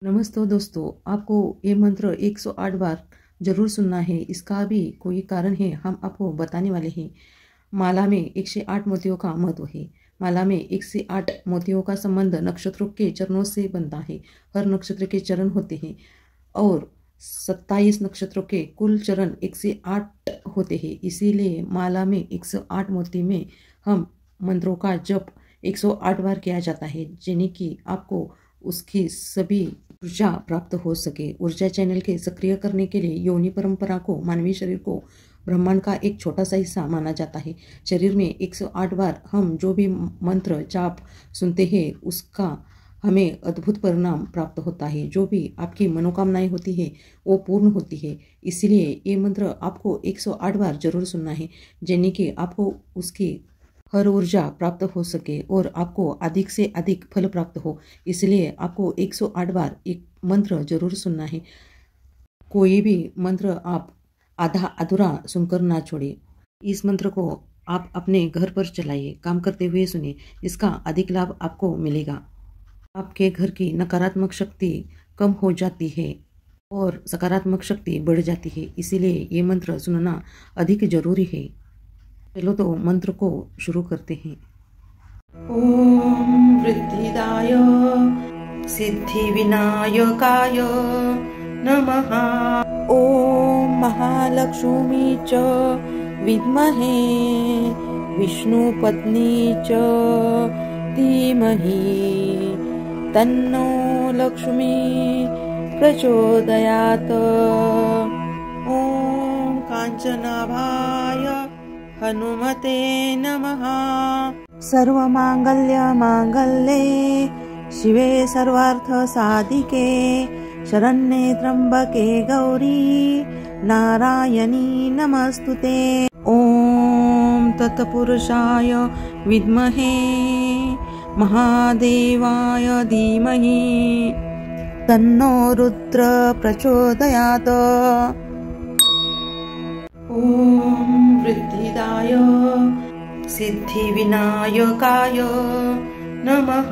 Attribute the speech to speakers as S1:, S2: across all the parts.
S1: नमस्ते दोस्तों, आपको ये मंत्र 108 बार जरूर सुनना है। इसका भी कोई कारण है, हम आपको बताने वाले हैं। माला में 108 मोतियों का महत्व है। माला में 108 मोतियों का संबंध नक्षत्रों के चरणों से बनता है। हर नक्षत्र के चरण होते हैं और 27 नक्षत्रों के कुल चरण 108 होते हैं। इसीलिए माला में 108 मोती में हम मंत्रों का जप 108 बार किया जाता है, जिन्हें कि आपको उसकी सभी ऊर्जा प्राप्त हो सके। ऊर्जा चैनल के सक्रिय करने के लिए योनि परंपरा को मानवीय शरीर को ब्रह्मांड का एक छोटा सा हिस्सा माना जाता है। शरीर में 108 बार हम जो भी मंत्र जाप सुनते हैं, उसका हमें अद्भुत परिणाम प्राप्त होता है। जो भी आपकी मनोकामनाएं होती है वो पूर्ण होती है। इसलिए ये मंत्र आपको 108 बार जरूर सुनना है, जिन्हें कि आपको उसकी हर ऊर्जा प्राप्त हो सके और आपको अधिक से अधिक फल प्राप्त हो। इसलिए आपको 108 बार एक मंत्र जरूर सुनना है। कोई भी मंत्र आप आधा अधूरा सुनकर ना छोड़े। इस मंत्र को आप अपने घर पर चलाइए, काम करते हुए सुनिए, इसका अधिक लाभ आपको मिलेगा। आपके घर की नकारात्मक शक्ति कम हो जाती है और सकारात्मक शक्ति बढ़ जाती है। इसीलिए ये मंत्र सुनना अधिक जरूरी है। चलो तो मंत्र को शुरू करते हैं। ओम वृद्धिदाय सिद्धि विनायकाय नमः। ओम महालक्ष्मी च विद्महे विष्णुपत्नी च धीमहि तन्नो लक्ष्मी प्रचोदयात्। ओम कांचनाभाय हनुमते नमः। सर्वमांगल्ये शिवे सर्वार्थ साधिके शरण्ये त्र्यंबके गौरी नारायणी नमस्तुते। ओम तत्पुरुषाय विद्महे महादेवाय धीमहि तन्नो रुद्र प्रचोदयात्। ओम वृद्धिदाय सिद्धि विनायकाय नमः।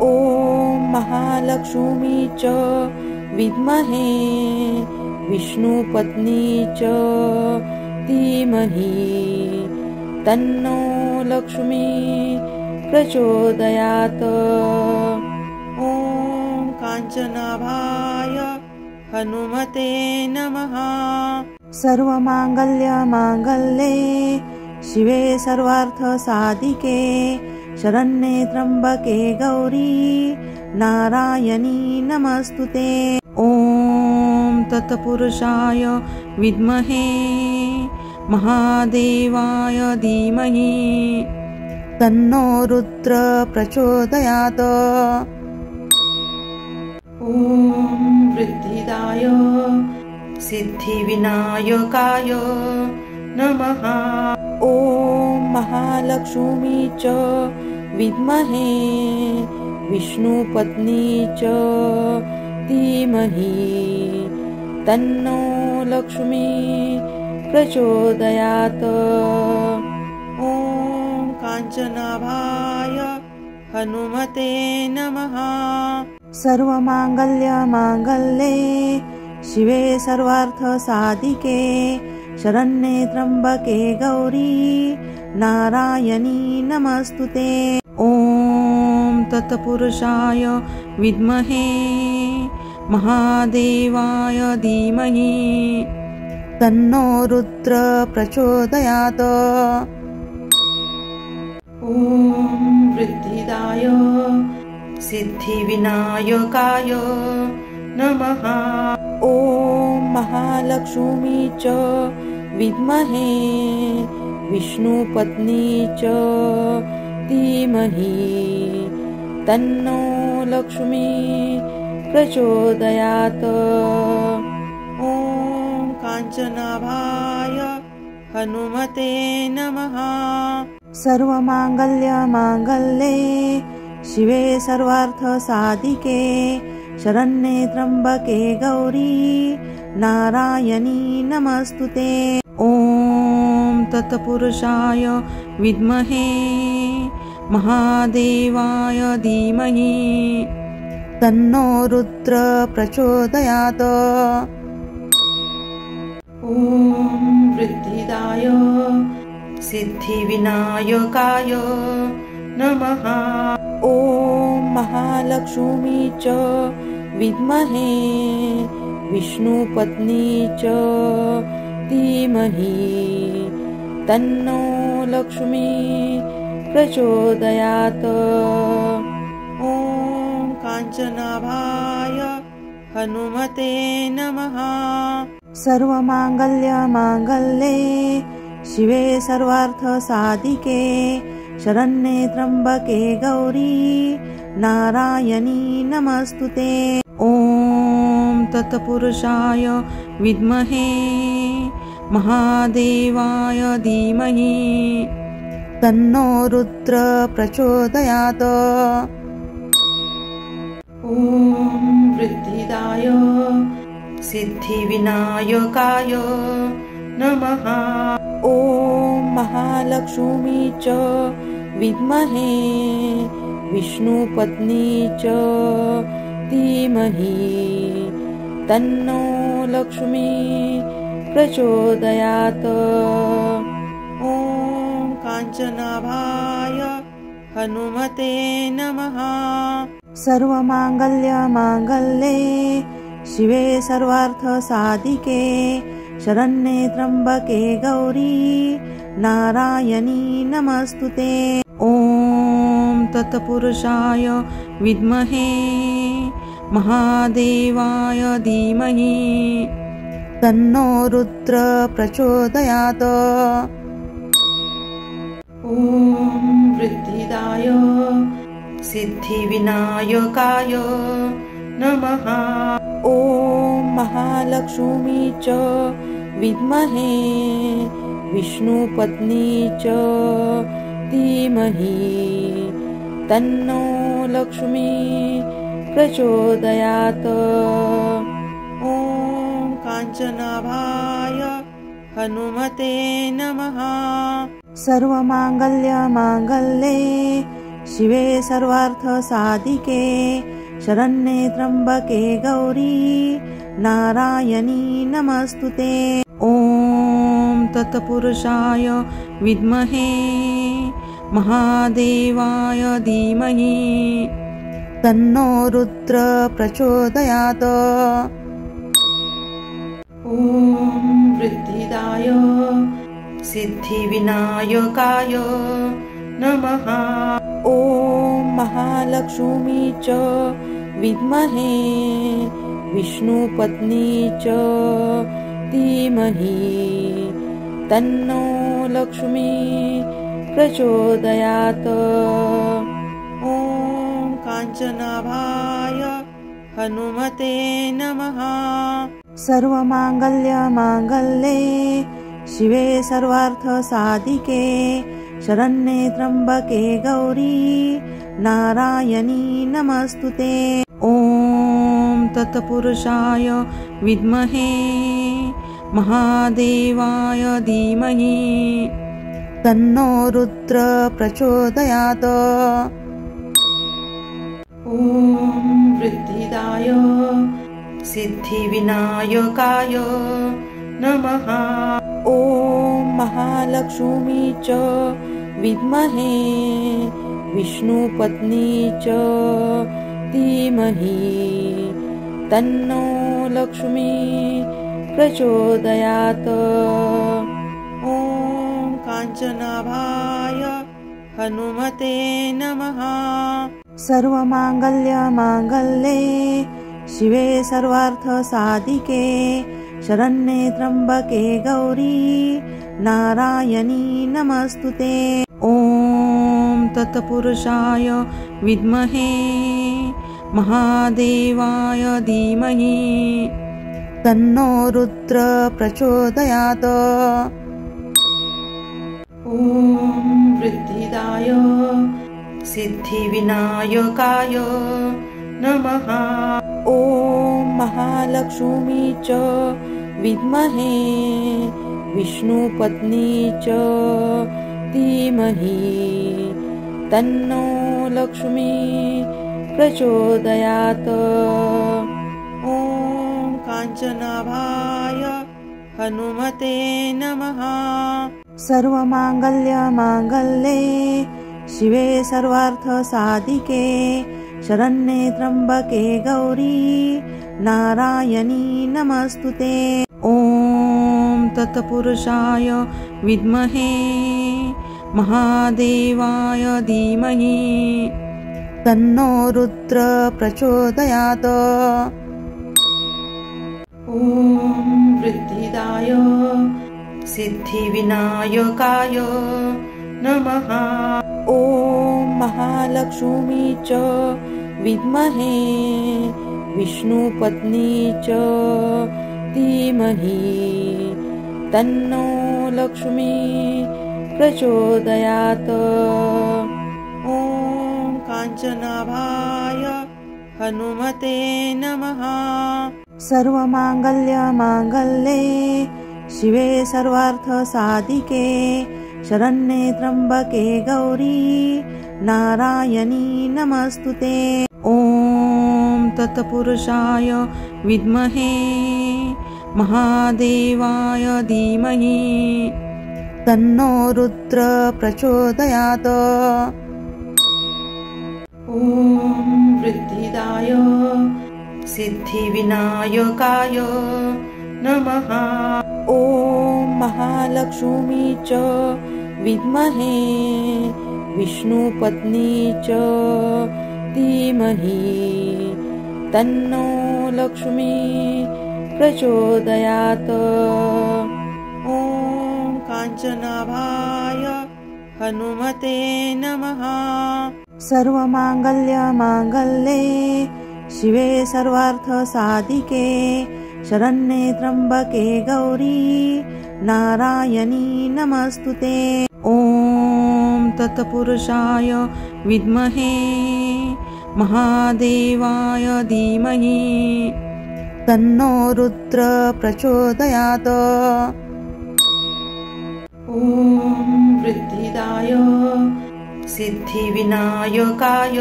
S1: ओम महालक्ष्मी च विद्महे विष्णुपत्नी च धीमहि तन्नो लक्ष्मी प्रचोदयात्। ओम कांचनाभाय हनुमते नमः। सर्वमांगल्ये शिवे सर्वार्थ साधिके शरण्ये त्र्यंबके गौरी नारायणी नमस्तुते। ओम तत्पुरुषाय विद्महे महादेवाय धीमहि तन्नो रुद्र प्रचोदयात्। ओम वृद्धिदाय सिद्धि विनायकाय नमः। ओम महालक्ष्मी च विद्महे विष्णुपत्नी च धीमहि तन्नो लक्ष्मी प्रचोदयात्। ओम कांचनाभाय हनुमते नमः। सर्वमांगल्ये शिवे सर्वार्थ साधिके शरण्ये त्र्यंबके गौरी नारायणी नमस्तुते। ओम तत्पुरुषाय विद्महे महादेवाय धीमहि तन्नो रुद्र प्रचोदयात्। ओम वृद्धिदाय सिद्धि विनायकाय नमः। ओम महालक्ष्मी च विद्महे विष्णुपत्नी च धीमहि तन्नो लक्ष्मी प्रचोदयात्। ओम कांचनाभाय हनुमते नमः। सर्वमांगल्ये शिवे सर्वार्थ साधिके शरण्ये त्र्यंबके गौरी नारायणी नमस्तुते। ओम तत्पुरुषाय विद्महे महादेवाय धीमहि तन्नो रुद्र प्रचोदयात्। ॐ वृद्धिदाय सिद्धिविनायकाय नमः। ॐ महालक्ष्मी च विद्महे विष्णुपत्नी च धीमहि तन्नो लक्ष्मी प्रचोदयात्। ॐ काञ्चनाभाय हनुमते नमः। सर्वमाङ्गल्ये शिवे सर्वार्थसाधिके शरण्ये त्र्यम्बके गौरी नारायणी नमस्तुते। ॐ तत्पुरुषाय विद्महे महादेवाय धीमहि तन्नो रुद्र प्रचोदयात्। ॐ वृद्धिदाय सिद्धिविनायकाय नमः। ॐ महालक्ष्मी च विद्महे विष्णुपत्नी च धीमहि तन्नो लक्ष्मी प्रचोदयात्। ॐ काञ्चनाभाय हनुमते नमः। सर्वमाङ्गल्ये शिवे सर्वार्थसाधिके शरण्ये त्र्यम्बके गौरी नारायणी नमस्तुते। ॐ तत्पुरुषाय विद्महे महादेवाय धीमहि तन्नो रुद्र प्रचोदयात्। ॐ वृद्धिदाय सिद्धिविनायकाय नमः। ॐ महालक्ष्मी च विद्महे विष्णुपत्नी च धीमहि तन्नो लक्ष्मी प्रचोदयात्। ॐ काञ्चनाभाय हनुमते नमः। सर्वमाङ्गल्ये शिवे सर्वार्थसाधिके शरण्ये त्र्यम्बके गौरी नारायणी नमस्तुते। ॐ तत्पुरुषाय विद्महे महादेवाय धीमहि तन्नो रुद्र प्रचोदयात्। ॐ वृद्धिदाय सिद्धिविनायकाय नमः। ॐ महालक्ष्मी च विद्महे विष्णुपत्नी च धीमहि तन्नो लक्ष्मी प्रचोदयात्। ॐ काञ्चनाभाय हनुमते नमः। सर्वमाङ्गल्ये शिवे सर्वार्थसाधिके शरण्ये त्र्यम्बके गौरी नारायणी नमस्तुते। ॐ तत्पुरुषाय विद्महे महादेवाय धीमहि तन्नो रुद्र प्रचोदयात्। ॐ वृद्धिदाय सिद्धिविनायकाय नमः। ॐ महालक्ष्मी च विद्महे विष्णुपत्नी च धीमहि तन्नो लक्ष्मी प्रचोदयात्। ॐ काञ्चनाभाय हनुमते नमः। सर्वमाङ्गल्ये शिवे सर्वार्थसाधिके शरण्ये त्र्यम्बके गौरी नारायणी नमस्तुते। ॐ तत्पुरुषाय विद्महे महादेवाय धीमहि तन्नो रुद्र प्रचोदयात्। ॐ वृद्धिदाय सिद्धिविनायकाय नमः। ॐ महालक्ष्मी च विद्महे विष्णुपत्नी च धीमहि तन्नो लक्ष्मी प्रचोदयात्। ॐ काञ्चनाभाय हनुमते नमः। सर्वमाङ्गल्ये शिवे सर्वार्थसाधिके शरण्ये त्र्यम्बके गौरी नारायणी नमस्तुते। ॐ तत्पुरुषाय विद्महे महादेवाय धीमहि तन्नो रुद्र प्रचोदयात्। ॐ वृद्धिदाय सिद्धिविनायकाय नमः। ॐ महालक्ष्मी च विद्महे विष्णुपत्नी च धीमहि तन्नो लक्ष्मी प्रचोदयात्। ॐ काञ्चनाभाय हनुमते नमः। सर्वमाङ्गल्ये शिवे सर्वार्थसाधिके शरण्ये त्र्यम्बके गौरी नारायणी नमस्तुते। ॐ तत्पुरुषाय विद्महे महादेवाय धीमहि तन्नो रुद्र प्रचोदयात्। ॐ वृद्धिदाय सिद्धिविनायकाय नमः। ॐ महालक्ष्मी च विद्महे विष्णुपत्नी च धीमहि तन्नो लक्ष्मी प्रचोदयात्। ॐ काञ्चनाभाय हनुमते नमः। सर्वमाङ्गल्ये शिवे सर्वार्थसाधिके शरण्ये त्र्यम्बके गौरी नारायणी नमस्तुते। ॐ तत्पुरुषाय विद्महे महादेवाय धीमहि तन्नो रुद्र प्रचोदयात्। ॐ वृद्धिदाय सिद्धिविनायकाय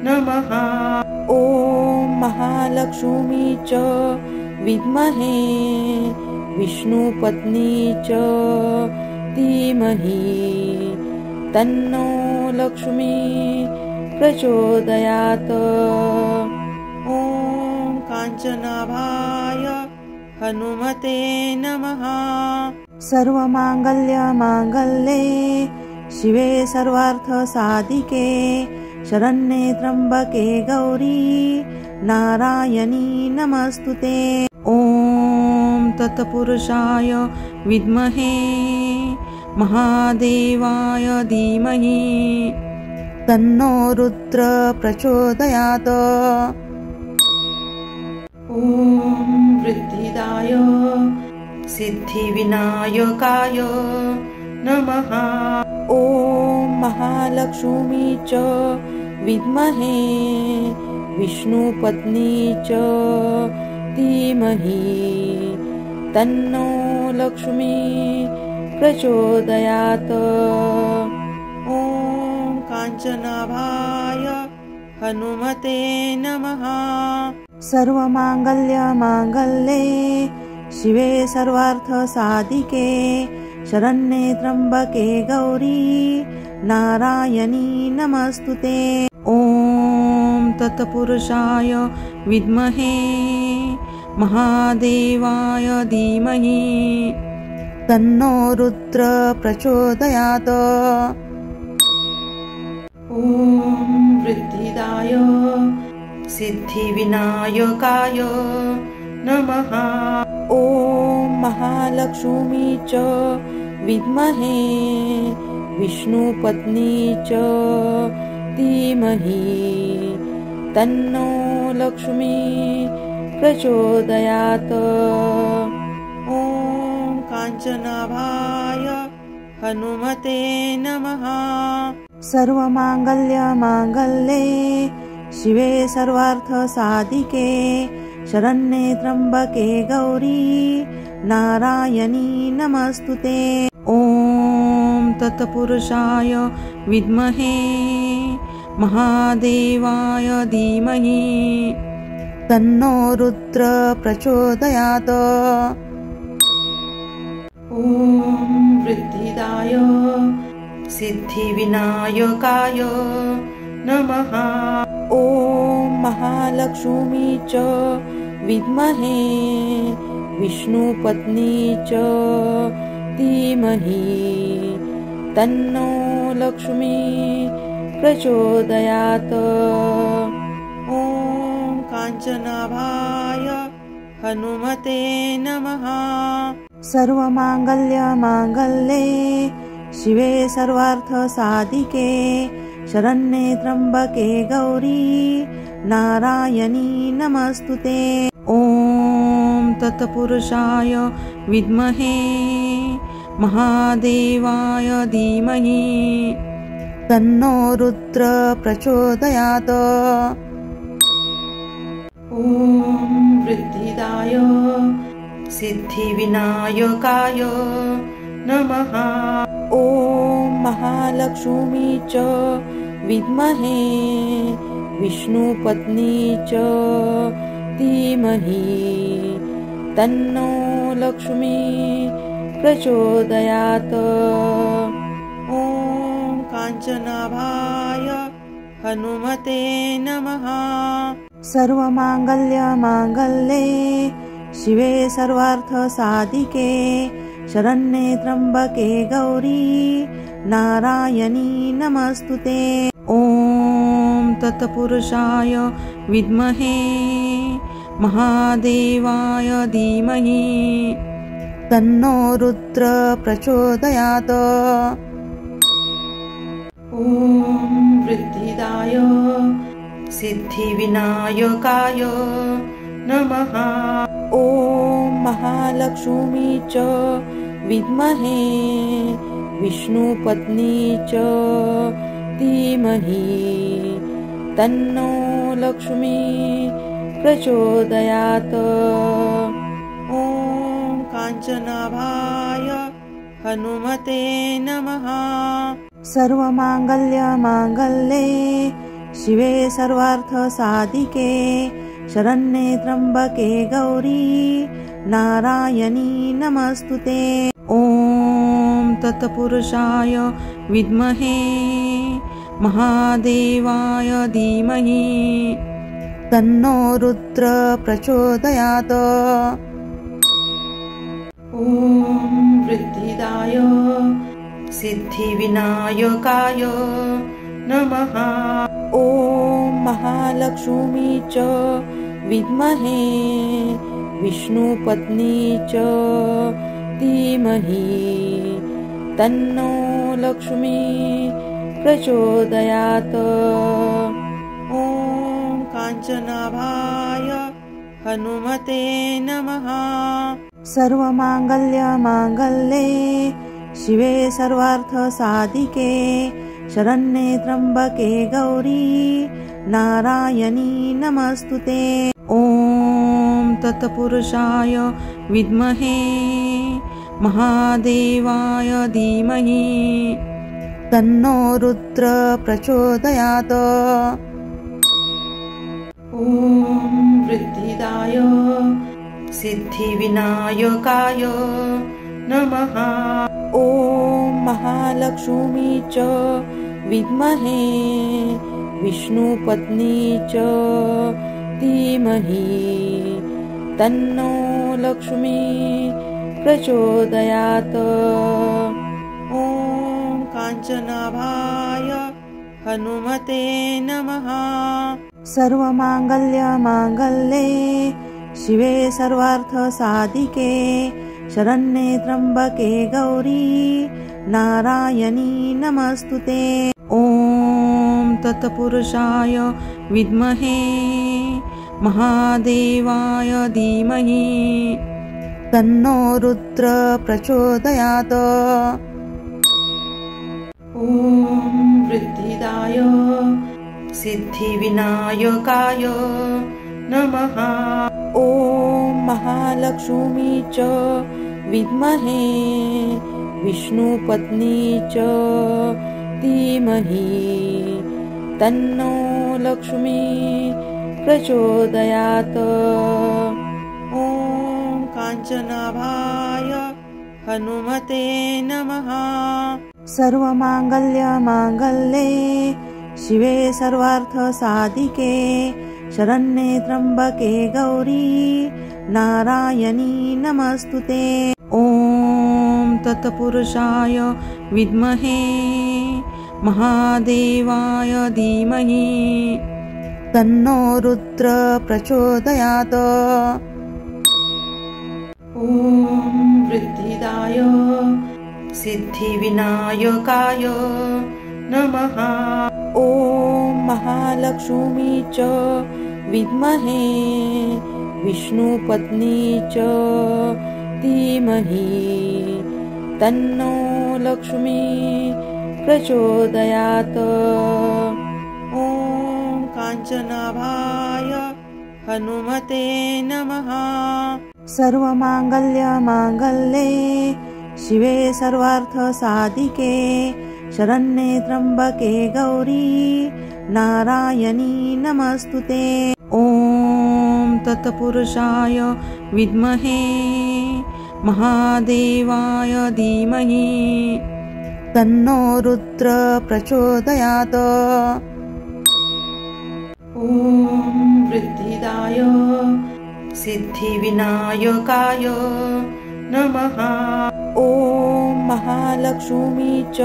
S1: नमः। ॐ महालक्ष्मी च विद्महे विष्णुपत्नी च धीमहि तन्नो लक्ष्मी प्रचोदयात्। ॐ काञ्चनाभाय हनुमते नमः। सर्वमाङ्गल्ये शिवे सर्वार्थसाधिके शरण्ये त्र्यम्बके गौरी नारायणी नमस्तुते। ॐ तत्पुरुषाय विद्महे महादेवाय धीमहि तन्नो रुद्र प्रचोदयात्। ॐ वृद्धिदाय सिद्धिविनायकाय नमः। ॐ महालक्ष्मी च विद्महे विष्णुपत्नी च धीमहि तन्नो लक्ष्मी प्रचोदयात्। ॐ काञ्चनाभाय हनुमते नमः। सर्वमाङ्गल्ये शिवे सर्वार्थसाधिके शरण्ये त्र्यम्बके गौरी नारायणी नमस्तुते। ॐ तत्पुरुषाय विद्महे महादेवाय धीमहि तन्नो रुद्र प्रचोदयात्। ॐ वृद्धिदाय सिद्धिविनायकाय नमः। ॐ महालक्ष्मी च विद्महे विष्णुपत्नी च धीमहि तन्नो लक्ष्मी प्रचोदयात्। ॐ काञ्चनाभाय हनुमते नमः। सर्वमाङ्गल्ये शिवे सर्वार्थसाधिके शरण्ये त्र्यम्बके गौरी नारायणी नमस्तुते। ॐ तत्पुरुषाय विद्महे महादेवाय धीमहि तन्नो रुद्र प्रचोदयात्। ॐ वृद्धिदाय सिद्धिविनायकाय नमः। ॐ महालक्ष्मी च विद्महे विष्णुपत्नी च धीमहि तन्नो लक्ष्मी प्रचोदयात्। ॐ काञ्चनाभाय हनुमते नमः। सर्वमाङ्गल्यमाङ्गल्ये शिवे सर्वार्थसाधिके शरण्ये त्र्यम्बके गौरी नारायणी नमस्तुते। ॐ तत्पुरुषाय विद्महे महादेवाय धीमहि तन्नो रुद्र प्रचोदयात्। ॐ वृद्धिदाय सिद्धिविनायकाय नमः। ॐ महालक्ष्मी च विद्महे विष्णुपत्नी च धीमहि तन्नो लक्ष्मी प्रचोदयात्। ॐ काञ्चनाभाय हनुमते नमः। सर्वमाङ्गल्यमाङ्गल्ये शिवे सर्वार्थसाधिके शरण्ये त्र्यम्बके गौरी नारायणी नमस्तुते। ॐ तत्पुरुषाय विद्महे महादेवाय धीमहि तन्नो रुद्र प्रचोदयात्। ॐ वृद्धिदाय सिद्धिविनायकाय नमः। ॐ महालक्ष्मी च विद्महे विष्णुपत्नी च धीमहि तन्नो लक्ष्मी प्रचोदयात्। ॐ काञ्चनाभाय हनुमते नमः। सर्वमाङ्गल्यमाङ्गल्ये शिवे सर्वार्थसाधिके शरण्ये त्र्यम्बके गौरी नारायणी नमस्तुते। ॐ तत्पुरुषाय विद्महे महादेवाय धीमहि तन्नो रुद्र प्रचोदयात्। ॐ वृद्धिदाय सिद्धिविनायकाय नमः। ॐ महालक्ष्मी च विद्महे विष्णुपत्नी च धीमहि तन्नो लक्ष्मी प्रचोदयात्। ॐ काञ्चनाभाय हनुमते नमः। सर्वमाङ्गल्यमाङ्गल्ये शिवे सर्वार्थसाधिके शरण्ये त्र्यम्बके गौरी नारायणी नमस्तुते। ॐ तत्पुरुषाय विद्महे महादेवाय धीमहि तन्नो रुद्र प्रचोदयात्। ॐ वृद्धिदाय सिद्धिविनायकाय नमः। ॐ महालक्ष्मी च विद्महे विष्णुपत्नी च धीमहि तन्नो लक्ष्मी प्रचोदयात्। ॐ काञ्चनाभाय हनुमते नमः। सर्वमाङ्गल्यमाङ्गल्ये शिवे सर्वार्थसाधिके शरण्ये त्र्यम्बके गौरी नारायणी नमस्तुते। ॐ तत्पुरुषाय विद्महे महादेवाय धीमहि तन्नो रुद्र प्रचोदयात्। ॐ वृद्धिदाय सिद्धिविनायकाय नमः। ॐ महालक्ष्मी च विद्महे विष्णुपत्नी च धीमहि तन्नो लक्ष्मी प्रचोदयात्। ॐ काञ्चनाभाय हनुमते नमः। सर्वमाङ्गल्ये शिवे सर्वार्थसाधिके शरण्ये त्र्यम्बके गौरी नारायणी नमस्तुते। ॐ तत्पुरुषाय विद्महे महादेवाय धीमहि तन्नो रुद्र प्रचोदयात्। ॐ वृद्धिदाय सिद्धिविनायकाय नमः। ॐ महालक्ष्मी च विद्महे विष्णुपत्नी च धीमहि तन्नो लक्ष्मी प्रचोदयात्। ॐ काञ्चनाभाय हनुमते नमः। सर्वमाङ्गल्ये शिवे सर्वार्थसाधिके शरण्ये त्र्यम्बके गौरी नारायणी नमस्तुते। ॐ तत्पुरुषाय विद्महे महादेवाय धीमहि तन्नो रुद्र प्रचोदयात्। ॐ वृद्धिदाय सिद्धिविनायकाय नमः। ॐ महालक्ष्मी च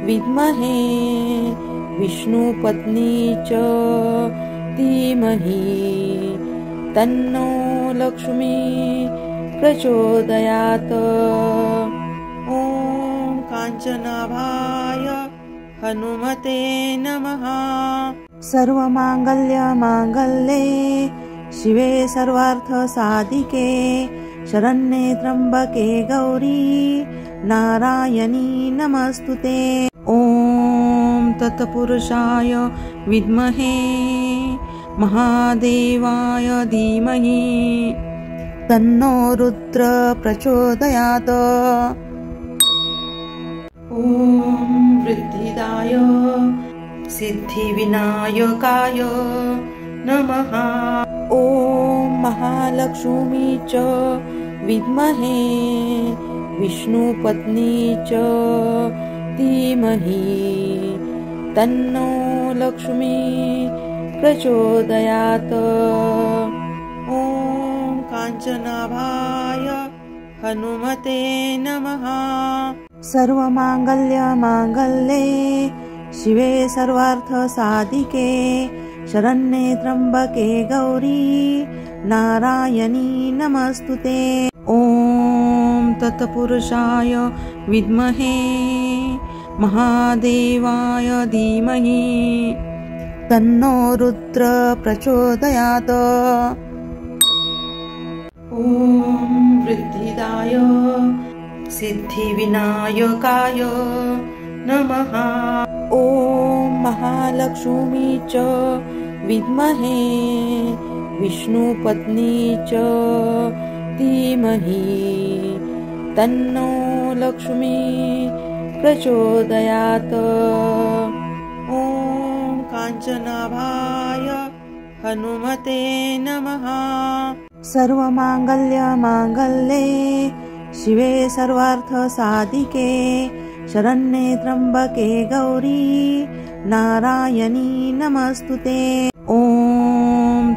S1: विद्महे विष्णुपत्नी च धीमहि तन्नो लक्ष्मी प्रचोदयात्। ॐ काञ्चनाभाय हनुमते नमः। सर्वमाङ्गल्ये शिवे सर्वार्थसाधिके शरण्ये त्र्यम्बके गौरी नारायणी नमस्तुते। ॐ तत्पुरुषाय विद्महे महादेवाय धीमहि तन्नो रुद्र प्रचोदयात्। ॐ वृद्धिदाय सिद्धिविनायकाय नमः। ॐ महालक्ष्मी च विद्महे विष्णुपत्नी च धीमहि तन्नो लक्ष्मी प्रचोदयात्। ॐ काञ्चनाभाय हनुमते नमः। सर्वमाङ्गल्ये शिवे सर्वार्थसाधिके शरण्ये त्र्यम्बके गौरी नारायणी नमस्तुते। ॐ तत्पुरुषाय विद्महे महादेवाय धीमहि तन्नो रुद्र प्रचोदयात्। ॐ वृद्धिदाय सिद्धिविनायकाय नमः। ॐ महालक्ष्मी च विद्महे विष्णुपत्नी च धीमहि तन्नो लक्ष्मी प्रचोदयात्। ॐ काञ्चनाभाय हनुमते नमः। सर्वमाङ्गल्ये शिवे सर्वार्थसाधिके शरण्ये त्र्यम्बके गौरी नारायणी नमस्तुते। ॐ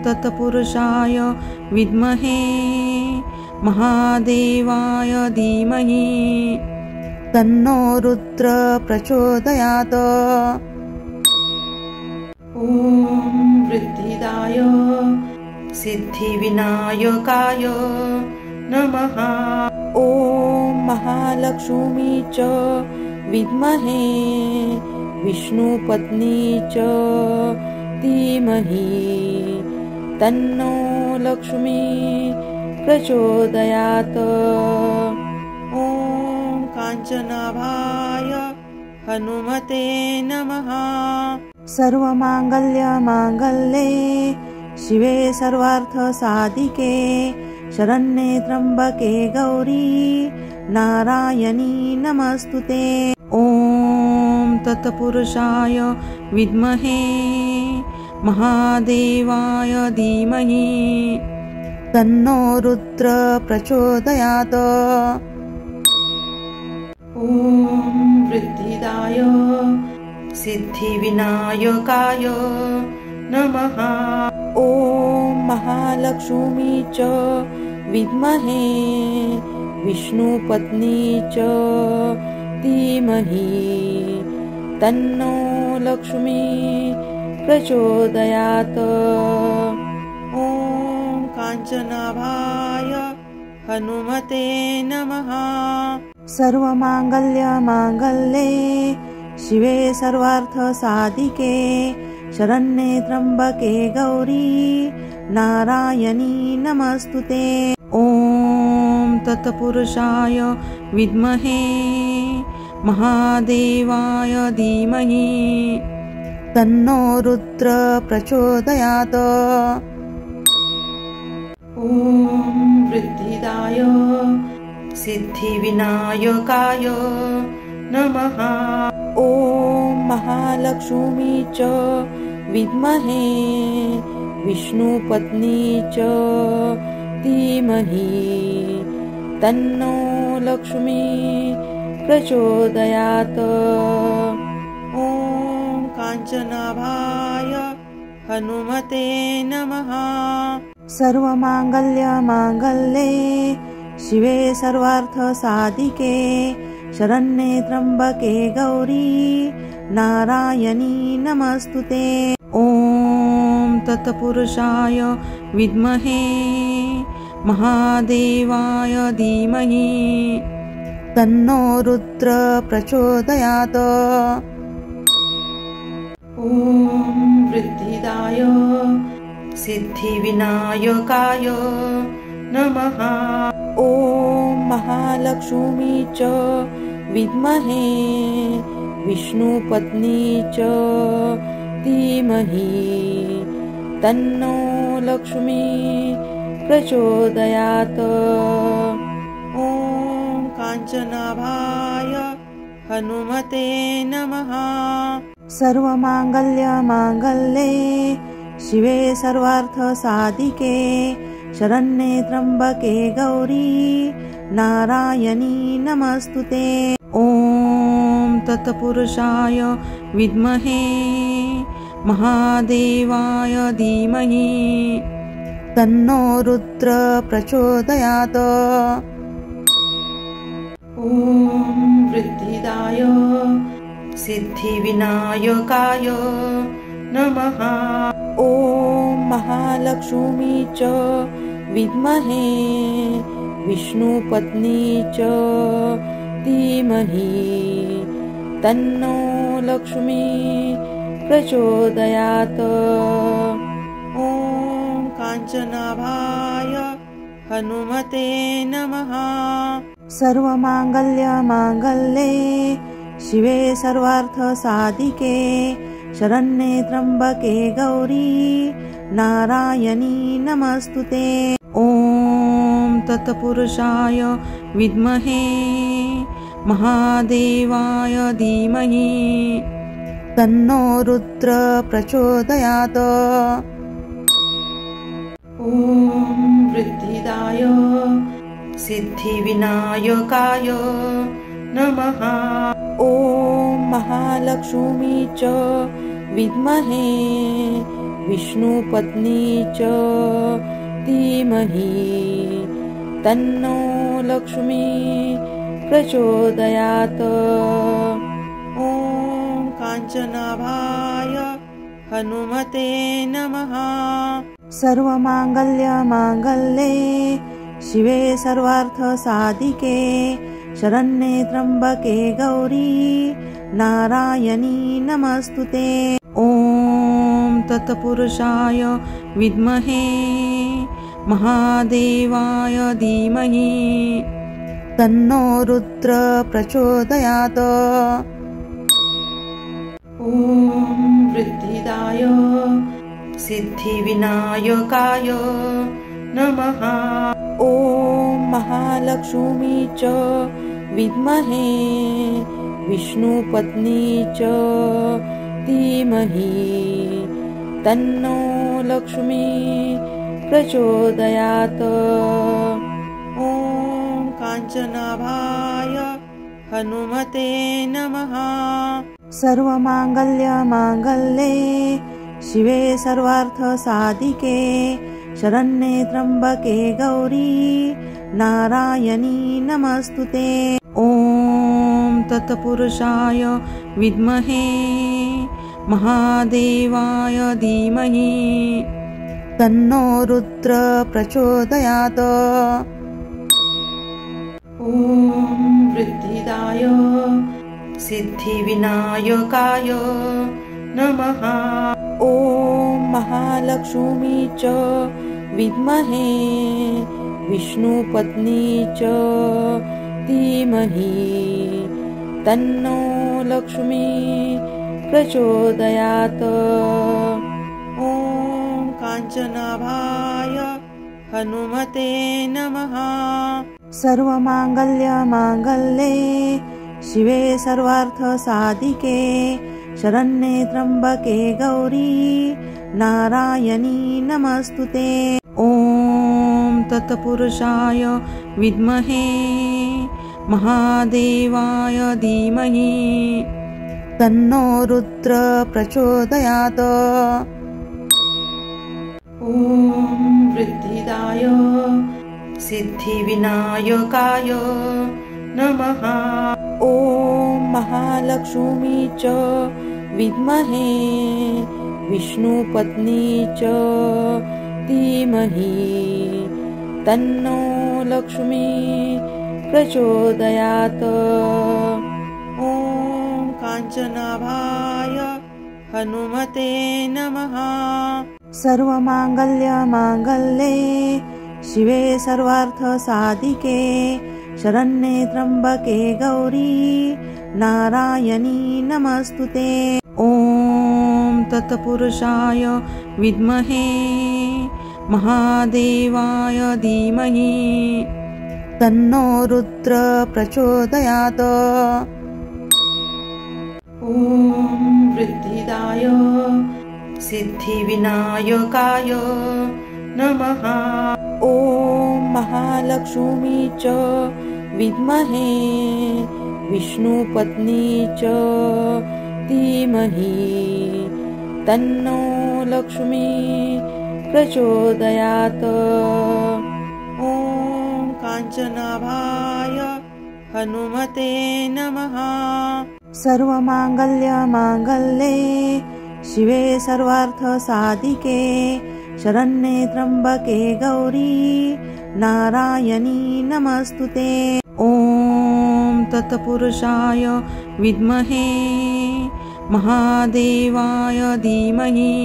S1: तत्पुरुषाय विद्महे महादेवाय धीमहि तन्नो रुद्र प्रचोदयात्। ॐ वृद्धिदाय सिद्धिविनायकाय नमः। ॐ महालक्ष्मी च विद्महे विष्णुपत्नी च धीमहि तन्नो लक्ष्मी प्रचोदयात्। ॐ काञ्चनाभाय हनुमते नमः। सर्वमाङ्गल्ये शिवे सर्वार्थसाधिके शरण्ये त्र्यम्बके गौरी नारायणी नमस्तुते। ॐ तत्पुरुषाय विद्महे महादेवाय धीमहि तन्नो रुद्र प्रचोदयात्। ॐ वृद्धिदाय सिद्धिविनायकाय नमः। ॐ महालक्ष्मी च विद्महे विष्णुपत्नी च धीमहि तन्नो लक्ष्मी प्रचोदयात्। ॐ काञ्चनाभाय हनुमते नमः। सर्वमाङ्गल्ये शिवे सर्वार्थसाधिके शरण्ये त्र्यम्बके गौरी नारायणी नमस्तुते। ॐ तत्पुरुषाय विद्महे महादेवाय धीमहि तन्नो रुद्र प्रचोदयात्। ॐ वृद्धिदाय सिद्धिविनायकाय नमः। ॐ महालक्ष्मी च विद्महे विष्णुपत्नी च धीमहि तन्नो लक्ष्मी प्रचोदयात्। ॐ काञ्चनाभाय हनुमते नमः। सर्वमाङ्गल्ये शिवे सर्वार्थसाधिके शरण्ये त्र्यम्बके गौरी नारायणी नमस्तुते। ॐ तत्पुरुषाय विद्महे महादेवाय धीमहि तन्नो रुद्र प्रचोदयात्। ॐ वृद्धिदाय सिद्धिविनायकाय नमः। ॐ महालक्ष्मी च विद्महे विष्णुपत्नी च धीमहि तन्नो लक्ष्मी प्रचोदयात्। ॐ काञ्चनाभाय हनुमते नमः। सर्वमाङ्गल्ये शिवे सर्वार्थसाधिके शरण्ये त्र्यम्बके गौरी नारायणी नमस्तुते। ॐ तत्पुरुषाय विद्महे महादेवाय धीमहि तन्नो रुद्र प्रचोदयात्। ॐ वृद्धिदाय सिद्धिविनायकाय नमः। ॐ महालक्ष्मी च विद्महे विष्णुपत्नी च धीमहि तन्नो लक्ष्मी प्रचोदयात्। ॐ काञ्चनाभाय हनुमते नमः। सर्वमाङ्गल्ये शिवे सर्वार्थसाधिके शरण्ये त्र्यम्बके गौरी नारायणी नमस्तुते। ॐ तत्पुरुषाय विद्महे महादेवाय धीमहि तन्नो रुद्र प्रचोदयात्। ॐ वृद्धिदाय सिद्धिविनायकाय नमः। ॐ महालक्ष्मी च विद्महे विष्णुपत्नी च धीमहि तन्नो लक्ष्मी प्रचोदयात्। ॐ काञ्चनाभाय हनुमते नमः। सर्वमाङ्गल्ये शिवे सर्वार्थसाधिके शरण्ये त्र्यम्बके गौरी नारायणी नमस्तुते। ॐ तत्पुरुषाय विद्महे महादेवाय धीमहि तन्नो रुद्र प्रचोदयात्। ॐ वृद्धिदाय सिद्धिविनायकाय नमः। ॐ महालक्ष्मी च विद्महे विष्णुपत्नी च धीमहि तन्नो लक्ष्मी प्रचोदयात्। ॐ काञ्चनाभाय हनुमते नमः। सर्वमाङ्गल्ये शिवे सर्वार्थसाधिके शरण्ये त्र्यम्बके गौरी नारायणी नमस्तुते। ॐ तत्पुरुषाय विद्महे महादेवाय धीमहि तन्नो रुद्र प्रचोदयात्। ॐ वृद्धिदाय सिद्धिविनायकाय नमः। ॐ महालक्ष्मी च विद्महे विष्णुपत्नी च धीमहि तन्नो लक्ष्मी प्रचोदयात्। ॐ काञ्चनाभाय हनुमते नमः। सर्वमाङ्गल्ये शिवे सर्वार्थसाधिके शरण्ये त्र्यम्बके गौरी नारायणी नमस्तुते। ॐ तत्पुरुषाय विद्महे महादेवाय धीमहि तन्नो रुद्र प्रचोदयात्। ॐ वृद्धिदाय सिद्धिविनायकाय नमः। ॐ महालक्ष्मी च विद्महे विष्णुपत्नी च धीमहि तन्नो लक्ष्मी प्रचोदयात्। ॐ काञ्चनाभाय हनुमते नमः। सर्वमाङ्गल्ये शिवे सर्वार्थसाधिके शरण्ये त्र्यम्बके गौरी नारायणी नमस्तुते। ॐ तत्पुरुषाय विद्महे महादेवाय धीमहि तन्नो रुद्र प्रचोदयात्। ॐ वृद्धिदाय सिद्धिविनायकाय नमः। ॐ महालक्ष्मी च विद्महे विष्णुपत्नी च धीमहि तन्नो लक्ष्मी प्रचोदयात्। ॐ काञ्चनाभाय हनुमते नमः। सर्वमाङ्गल्ये शिवे सर्वार्थसाधिके शरण्ये त्र्यम्बके गौरी नारायणी नमस्तुते। ॐ तत्पुरुषाय विद्महे महादेवाय धीमहि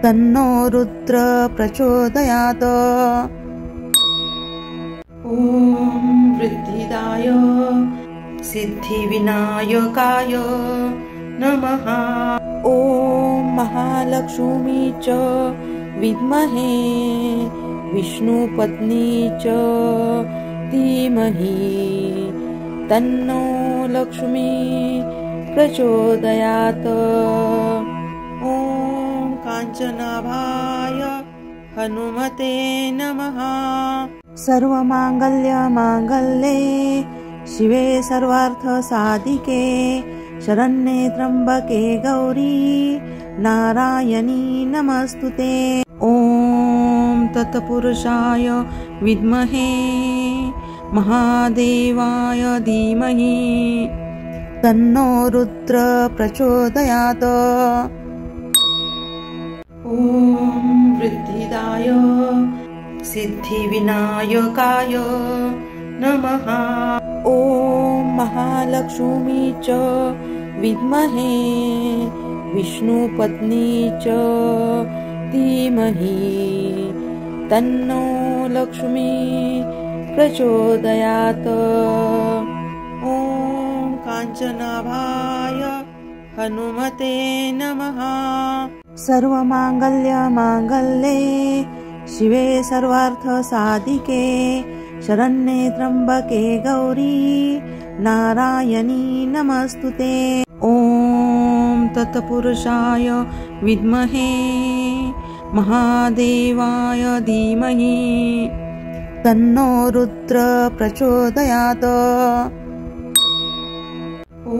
S1: तन्नो रुद्र प्रचोदयात्। ॐ वृद्धिदाय सिद्धिविनायकाय नमः। ॐ महालक्ष्मी च विद्महे विष्णुपत्नी च धीमहि तन्नो लक्ष्मी प्रचोदयात्। ॐ काञ्चनाभाय हनुमते नमः। सर्वमाङ्गल्ये शिवे सर्वार्थसाधिके शरण्ये त्र्यम्बके गौरी नारायणी नमस्तुते। ॐ तत्पुरुषाय विद्महे महादेवाय धीमहि तन्नो रुद्र प्रचोदयात्। ॐ वृद्धिदाय सिद्धिविनायकाय नमः। ॐ महालक्ष्मी च विद्महे विष्णुपत्नी च धीमहि तन्नो लक्ष्मी प्रचोदयात्। ॐ काञ्चनाभाय हनुमते नमः। सर्वमाङ्गल्ये शिवे सर्वार्थसाधिके शरण्ये त्र्यम्बके गौरी नारायणी नमस्तुते। ॐ तत्पुरुषाय विद्महे महादेवाय धीमहि तन्नो रुद्र प्रचोदयात्। ॐ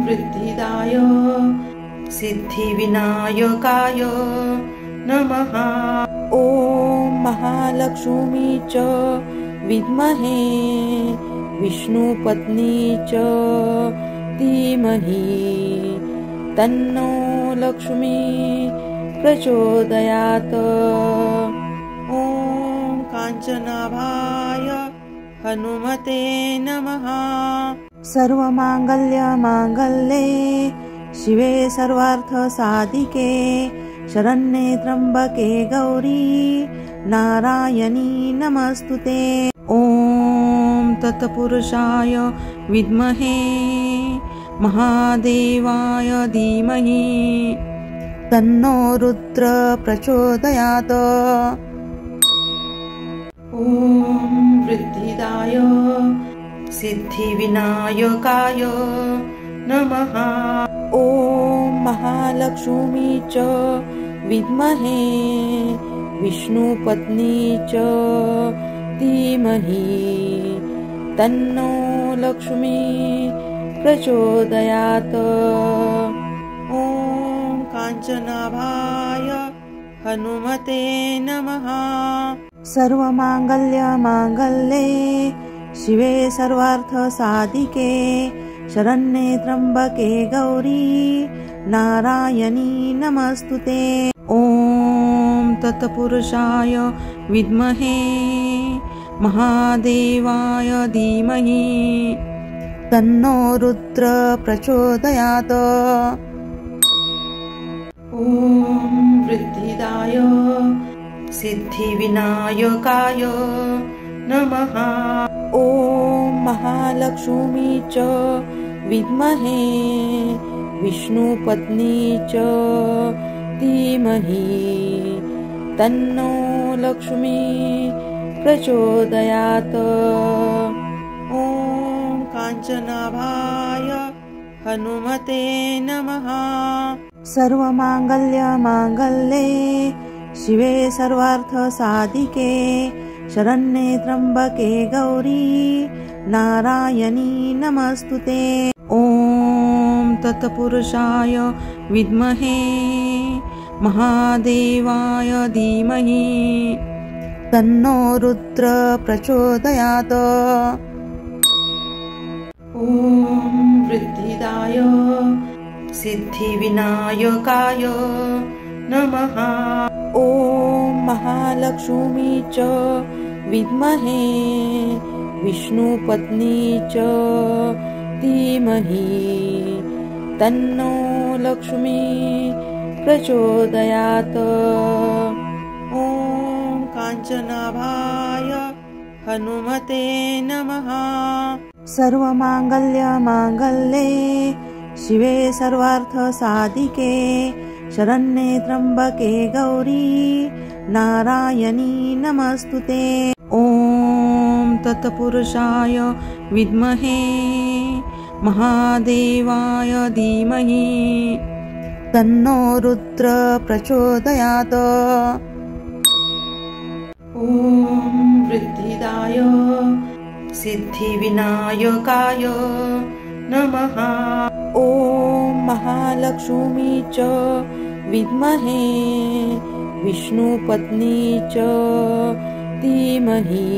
S1: वृद्धिदाय सिद्धिविनायकाय नमः। ॐ महालक्ष्मी च विद्महे विष्णुपत्नी च धीमहि तन्नो लक्ष्मी प्रचोदयात्। ॐ काञ्चनाभाय हनुमते नमः। सर्वमाङ्गल्ये शिवे सर्वार्थसाधिके शरण्ये त्र्यम्बके गौरी नारायणी नमस्तुते। ॐ तत्पुरुषाय विद्महे महादेवाय धीमहि तन्नो रुद्र प्रचोदयात्। ॐ वृद्धिदाय सिद्धिविनायकाय नमः। ॐ महालक्ष्मी च विद्महे विष्णुपत्नी च धीमहि तन्नो लक्ष्मी प्रचोदयात्। ॐ काञ्चनाभाय हनुमते नमः। सर्वमाङ्गल्ये शिवे सर्वार्थसाधिके शरण्ये त्र्यम्बके गौरी नारायणी नमस्तुते। ॐ तत्पुरुषाय विद्महे महादेवाय धीमहि तन्नो रुद्र प्रचोदयात्। ॐ वृद्धिदाय सिद्धिविनायकाय नमः। ॐ महालक्ष्मी च विद्महे विष्णुपत्नी च धीमहि तन्नो लक्ष्मी प्रचोदयात्। ॐ काञ्चनाभाय हनुमते नमः। सर्वमाङ्गल्ये शिवे सर्वार्थसाधिके शरण्ये त्र्यम्बके गौरी नारायणी नमस्तुते। ॐ तत्पुरुषाय विद्महे महादेवाय धीमहि तन्नो रुद्र प्रचोदयात्। ॐ वृद्धिदाय सिद्धिविनायकाय नमः। ॐ महालक्ष्मी च विद्महे विष्णुपत्नी च धीमहि तन्नो लक्ष्मी प्रचोदयात्। ॐ काञ्चनाभाय हनुमते नमः। सर्वमाङ्गल्ये शिवे सर्वार्थसाधिके शरण्ये त्र्यम्बके गौरी नारायणी नमस्तुते। ॐ तत्पुरुषाय विद्महे महादेवाय धीमहि तन्नो रुद्र प्रचोदयात्। ॐ वृद्धिदाय सिद्धिविनायकाय नमः। ॐ महालक्ष्मी च विद्महे विष्णुपत्नी च धीमहि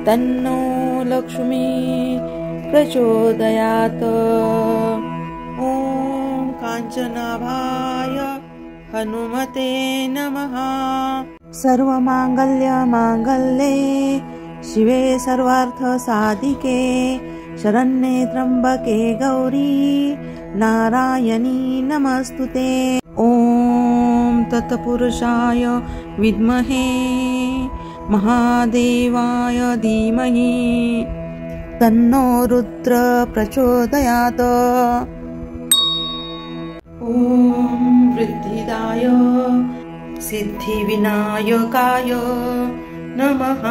S1: तन्नो लक्ष्मी प्रचोदयात्। ॐ काञ्चनाभाय हनुमते नमः। सर्वमाङ्गल्ये शिवे सर्वार्थसाधिके शरण्ये त्र्यम्बके गौरी नारायणी नमस्तुते। ॐ तत्पुरुषाय विद्महे महादेवाय धीमहि तन्नो रुद्र प्रचोदयात्। ॐ वृद्धिदाय सिद्धिविनायकाय नमः।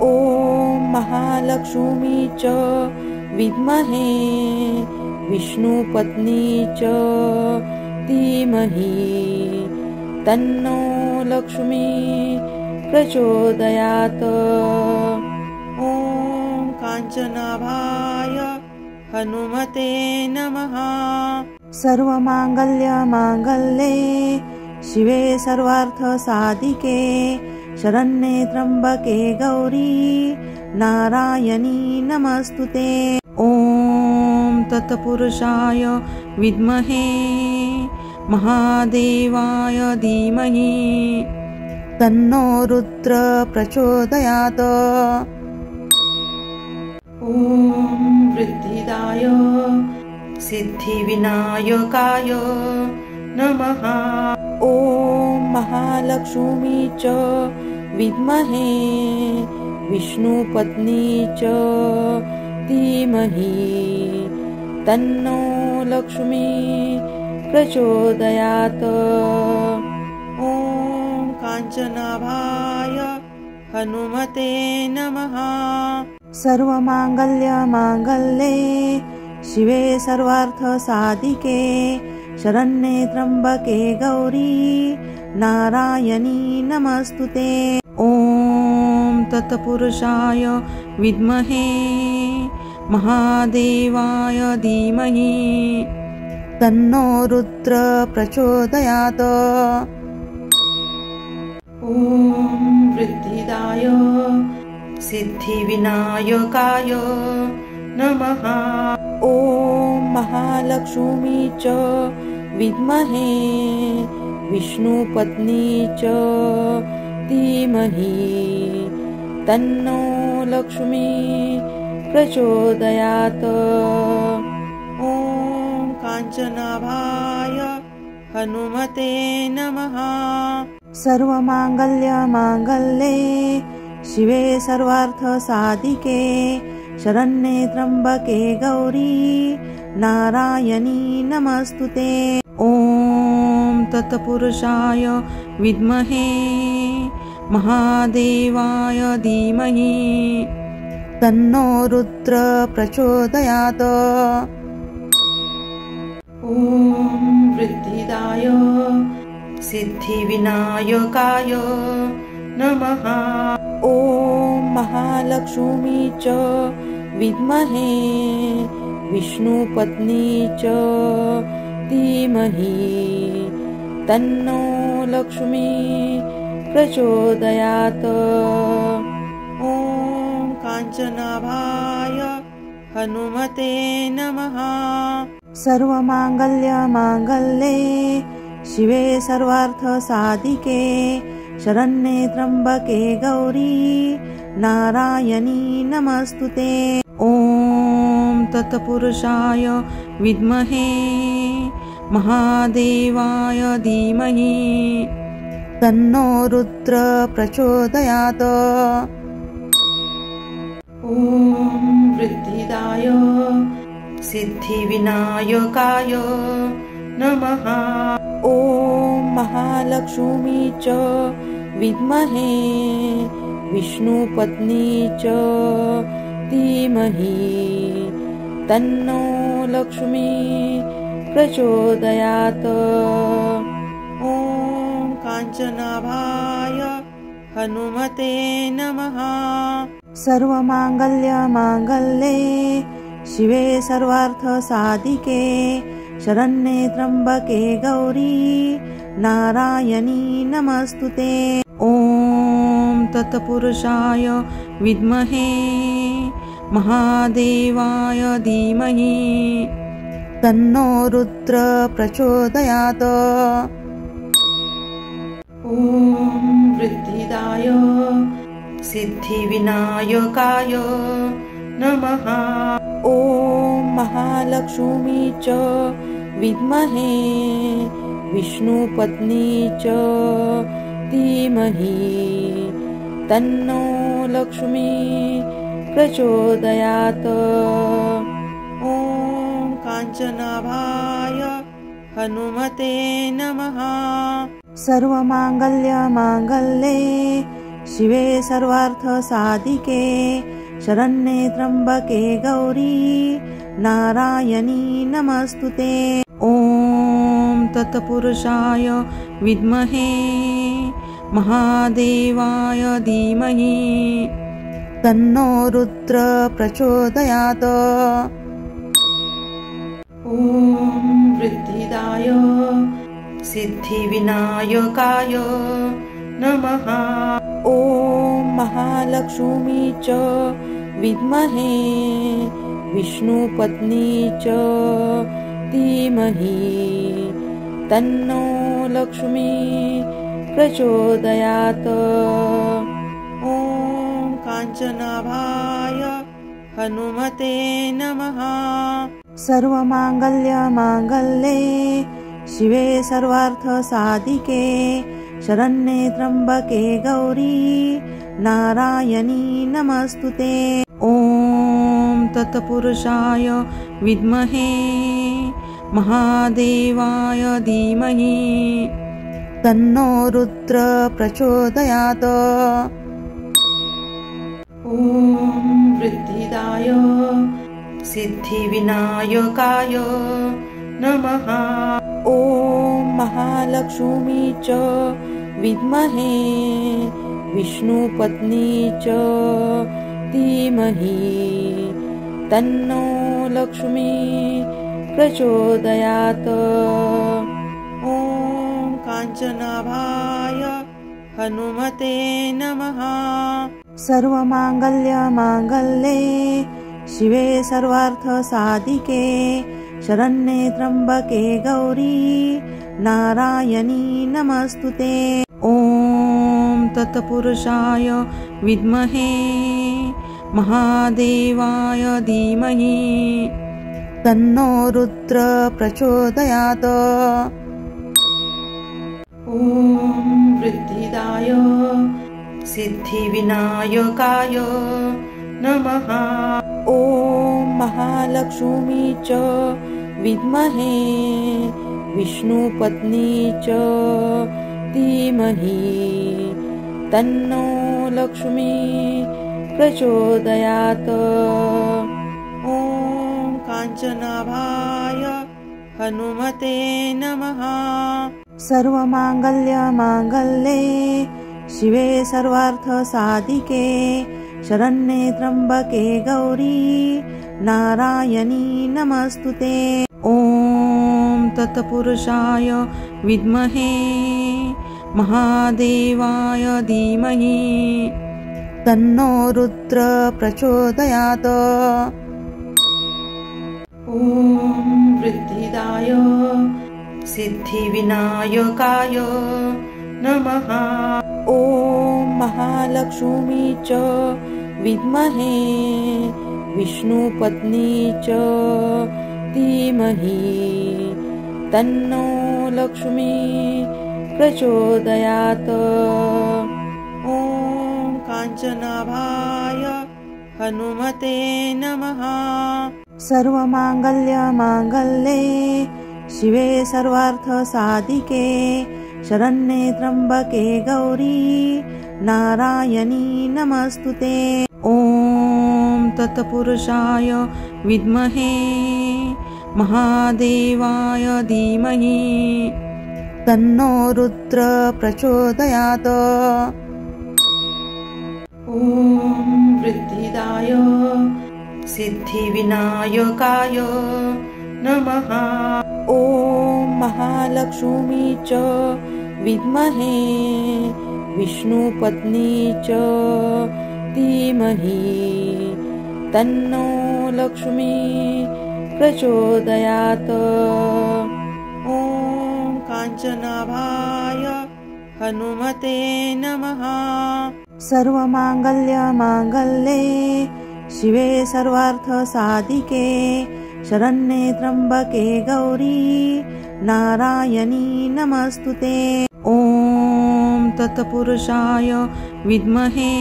S1: ॐ महालक्ष्मी च विद्महे विष्णुपत्नी च धीमहि तन्नो लक्ष्मी प्रचोदयात्। ॐ काञ्चनाभाय हनुमते नमः। सर्वमाङ्गल्ये शिवे सर्वार्थसाधिके शरण्ये त्र्यम्बके गौरी नारायणी नमस्तुते। ॐ तत्पुरुषाय विद्महे महादेवाय धीमहि तन्नो रुद्र प्रचोदयात्। ॐ वृद्धिदाय सिद्धिविनायकाय नमः। ॐ महालक्ष्मी च विद्महे विष्णुपत्नी च धीमहि तन्नो लक्ष्मी प्रचोदयात्। ॐ काञ्चनाभाय हनुमते नमः। सर्वमाङ्गल्ये शिवे सर्वार्थसाधिके शरण्ये त्र्यम्बके गौरी नारायणी नमस्तुते। ॐ तत्पुरुषाय विद्महे महादेवाय धीमहि तन्नो रुद्र प्रचोदयात्। ॐ वृद्धिदाय सिद्धिविनायकाय नमः। ॐ महालक्ष्मी च विद्महे विष्णुपत्नी च धीमहि तन्नो लक्ष्मी प्रचोदयात्। ॐ काञ्चनाभाय हनुमते नमः। सर्वमाङ्गल्ये शिवे सर्वार्थसाधिके शरण्ये त्र्यम्बके गौरी नारायणी नमस्तुते। ॐ तत्पुरुषाय विद्महे महादेवाय धीमहि तन्नो रुद्र प्रचोदयात्। ॐ वृद्धिदाय सिद्धिविनायकाय नमः। ॐ महालक्ष्मी च विद्महे विष्णुपत्नी च धीमहि तन्नो लक्ष्मी प्रचोदयात्। ॐ काञ्चनाभाय हनुमते नमः। सर्वमाङ्गल्ये शिवे सर्वार्थसाधिके शरण्ये त्र्यम्बके गौरी नारायणी नमस्तुते। ॐ तत्पुरुषाय विद्महे महादेवाय धीमहि तन्नो रुद्र प्रचोदयात्। ॐ वृद्धिदाय सिद्धिविनायकाय नमः। ॐ महालक्ष्मी च विद्महे विष्णुपत्नी च धीमहि तन्नो लक्ष्मी प्रचोदयात्। ॐ काञ्चनाभाय हनुमते नमः। सर्वमाङ्गल्ये शिवे सर्वार्थसाधिके शरण्ये त्र्यम्बके गौरी नारायणी नमस्तुते। ॐ तत्पुरुषाय विद्महे महादेवाय धीमहि तन्नो रुद्र प्रचोदयात्। ॐ वृद्धिदाय सिद्धिविनायकाय नमः। ॐ महालक्ष्मी च विद्महे विष्णुपत्नी च धीमहि तन्नो लक्ष्मी प्रचोदयात्। ॐ काञ्चनाभाय हनुमते नमः। सर्वमाङ्गल्ये शिवे सर्वार्थसाधिके शरण्ये त्र्यंबके गौरी नारायणी नमस्तुते। ॐ तत्पुरुषाय विद्महे महादेवाय धीमहि तन्नो रुद्र प्रचोदयात्। ॐ वृद्धिदाय सिद्धिविनायकाय नमः। ॐ महालक्ष्मी च विद्महे विष्णुपत्नी च धीमहि तन्नो लक्ष्मी प्रचोदयात्। ॐ काञ्चनाभाय हनुमते नमः। सर्वमाङ्गल्यमाङ्गल्ये शिवे सर्वार्थसाधिके शरण्ये त्र्यंबके गौरी नारायणी नमस्तुते। ॐ तत्पुरुषाय विद्महे महादेवाय धीमहि तन्नो रुद्र प्रचोदयात्। ॐ वृद्धिदाय सिद्धिविनायकाय नमः। ॐ महालक्ष्मी च विद्महे विष्णुपत्नी च धीमहि तन्नो लक्ष्मी प्रचोदयात्। ॐ काञ्चनाभाय हनुमते नमः। सर्वमाङ्गल्यमाङ्गल्ये शिवे सर्वार्थसाधिके शरण्ये त्र्यंबके गौरी नारायणी नमस्तुते। ॐ तत्पुरुषाय विद्महे महादेवाय धीमहि तन्नो रुद्र प्रचोदयात्। ॐ वृद्धिदाय सिद्धिविनायकाय नमः। ॐ महालक्ष्मी च विद्महे विष्णुपत्नी च धीमहि तन्नो लक्ष्मी प्रचोदयात्। ॐ काञ्चनाभाय हनुमते नमः। सर्वमाङ्गल्यमाङ्गल्ये शिवे सर्वार्थसाधिके शरण्ये त्र्यंबके गौरी नारायणी नमस्तुते। ॐ तत्पुरुषाय विद्महे महादेवाय धीमहि तन्नो रुद्र प्रचोदयात्। ॐ वृद्धिदाय सिद्धिविनायकाय नमः। ॐ महालक्ष्मी च विद्महे विष्णुपत्नी च धीमहि तन्नो लक्ष्मी प्रचोदयात्। ॐ काञ्चनाभाय हनुमते नमः। सर्वमाङ्गल्यमाङ्गल्ये शिवे सर्वार्थसाधिके शरण्ये त्र्यंबके गौरी नारायणी नमस्तुते। ॐ तत्पुरुषाय विद्महे महादेवाय धीमहि तन्नो रुद्र प्रचोदयात्। ॐ वृद्धिदाय सिद्धिविनायकाय नमः। ॐ महालक्ष्मी च विद्महे विष्णुपत्नी च धीमहि तन्नो लक्ष्मी प्रचोदयात्। ॐ काञ्चनाभाय हनुमते नमः। सर्वमाङ्गल्यमाङ्गल्ये शिवे सर्वार्थसाधिके शरण्ये त्र्यंबके गौरी नारायणी नमस्तुते। ॐ तत्पुरुषाय विद्महे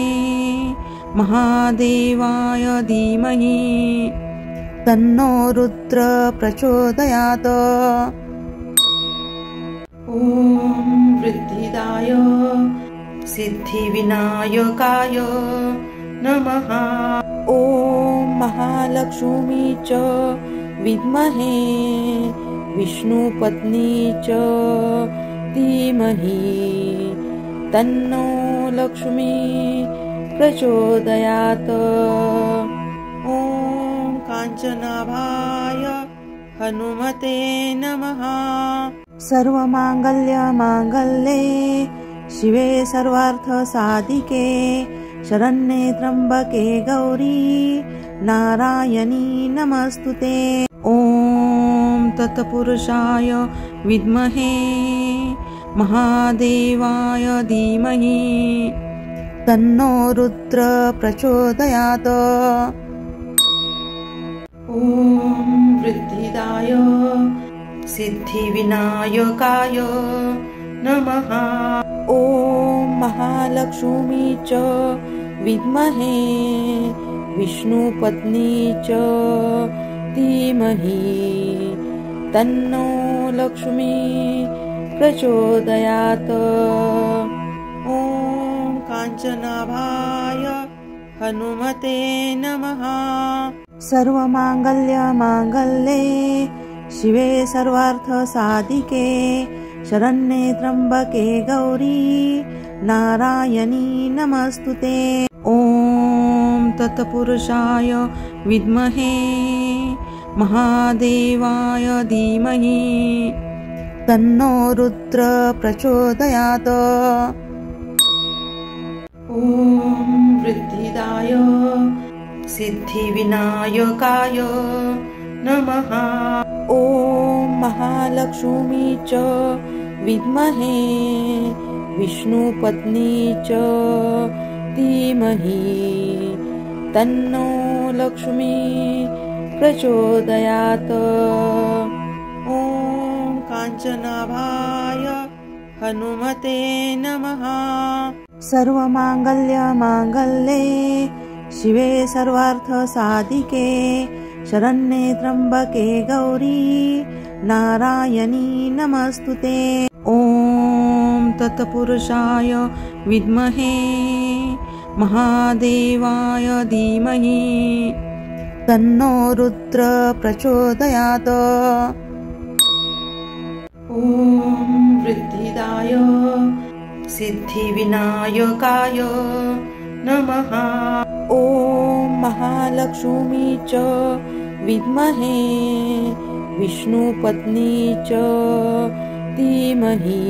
S1: महादेवाय धीमहि तन्नो रुद्र प्रचोदयात्। ॐ वृद्धिदाय सिद्धिविनायकाय नमः। ॐ महालक्ष्मी च विद्महे विष्णुपत्नी च धीमहि तन्नो लक्ष्मी प्रचोदयात्। ॐ काञ्चनाभाय हनुमते नमः। सर्वमाङ्गल्ये शिवे सर्वार्थसाधिके शरण्ये त्र्यम्बके गौरी नारायणी नमस्तुते। ॐ तत्पुरुषाय विद्महे महादेवाय धीमहि तन्नो रुद्र प्रचोदयात्। ॐ वृद्धिदाय सिद्धिविनायकाय नमः। ॐ महालक्ष्मी च विद्महे विष्णुपत्नी च धीमहि तन्नो लक्ष्मी प्रचोदयात्। ॐ काञ्चनाभाय हनुमते नमः। सर्वमाङ्गल्ये शिवे सर्वार्थसाधिके शरण्ये त्र्यम्बके गौरी नारायणी नमस्तुते। ॐ तत्पुरुषाय विद्महे महादेवाय धीमहि तन्नो रुद्र प्रचोदयात्। ॐ वृद्धिदाय सिद्धिविनायकाय नमः। ॐ महालक्ष्मी च विद्महे विष्णुपत्नी च धीमहि तन्नो लक्ष्मी प्रचोदयात्। ॐ काञ्चनाभाय हनुमते नमः। सर्वमाङ्गल्ये शिवे सर्वार्थसाधिके शरण्ये त्र्यम्बके गौरी नारायणी नमस्तुते। ॐ तत्पुरुषाय विद्महे महादेवाय धीमहि तन्नो रुद्र प्रचोदयात्। ॐ वृद्धिदाय सिद्धिविनायकाय नमः। ॐ महालक्ष्मी च विद्महे विष्णुपत्नी च धीमहि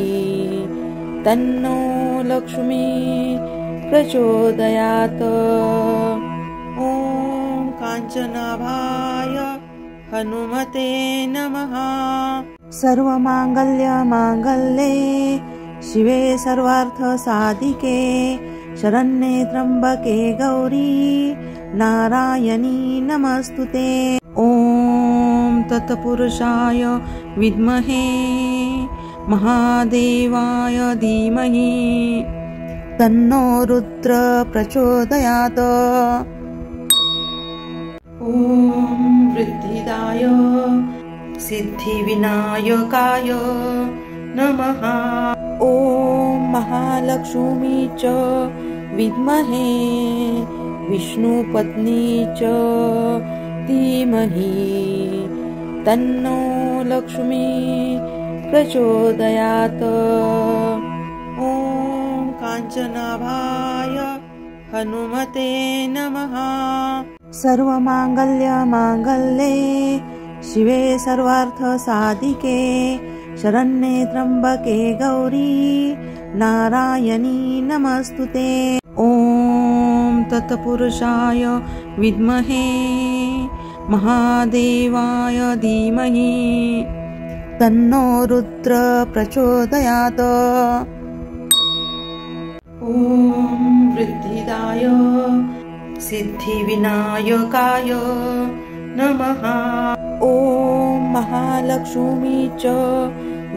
S1: तन्नो लक्ष्मी प्रचोदयात्। ॐ काञ्चनाभाय हनुमते नमः। सर्वमाङ्गल्ये शिवे सर्वार्थसाधिके शरण्ये त्र्यम्बके गौरी नारायणी नमस्तुते। ॐ तत्पुरुषाय विद्महे महादेवाय धीमहि तन्नो रुद्र प्रचोदयात्। ॐ वृद्धिदाय सिद्धिविनायकाय नमः। ॐ महालक्ष्मी च विद्महे विष्णुपत्नी च धीमहि तन्नो लक्ष्मी प्रचोदयात्। ॐ काञ्चनाभाय हनुमते नमः। सर्वमाङ्गल्ये शिवे सर्वार्थसाधिके शरण्ये त्र्यम्बके गौरी नारायणी नमस्तुते। ॐ तत्पुरुषाय विद्महे महादेवाय धीमहि तन्नो रुद्र प्रचोदयात्। ॐ वृद्धिदाय सिद्धिविनायकाय नमः। ॐ महालक्ष्मी च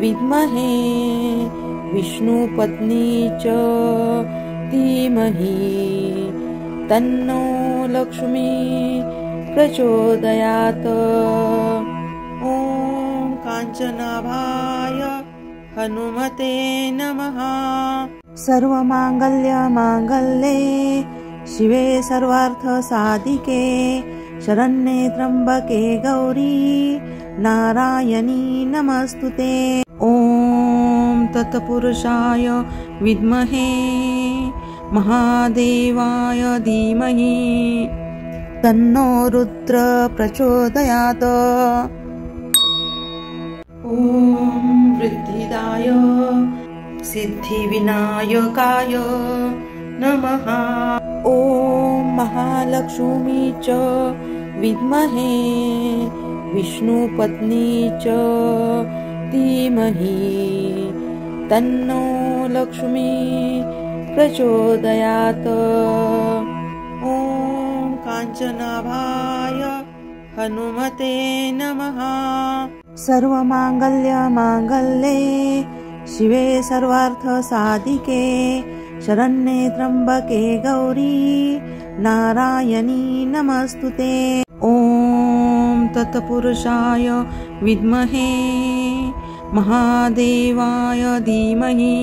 S1: विद्महे विष्णुपत्नी च धीमहि तन्नो लक्ष्मी प्रचोदयात्। ॐ काञ्चनाभाय हनुमते नमः। सर्वमाङ्गल्ये शिवे सर्वार्थ साधिके शरण्ये त्र्यंबके गौरी नारायणी नमस्तुते। ओम तत्पुरुषाय विद्महे महादेवाय धीमहि तन्नो रुद्र प्रचोदयात्। ओम वृद्धिदाय सिद्धिविनायकाय नमः। ओम महालक्ष्मी च विद्महे विष्णुपत्नी च धीमहि तन्नो लक्ष्मी प्रचोदयात्। ओम कांचनाभाय हनुमते नमः। सर्वमांगल्ये शिवे सर्वार्थ साधिके शरण्ये त्र्यंबके गौरी नारायणी नमस्तुते। ओम तत्पुरुषाय विद्महे महादेवाय धीमहि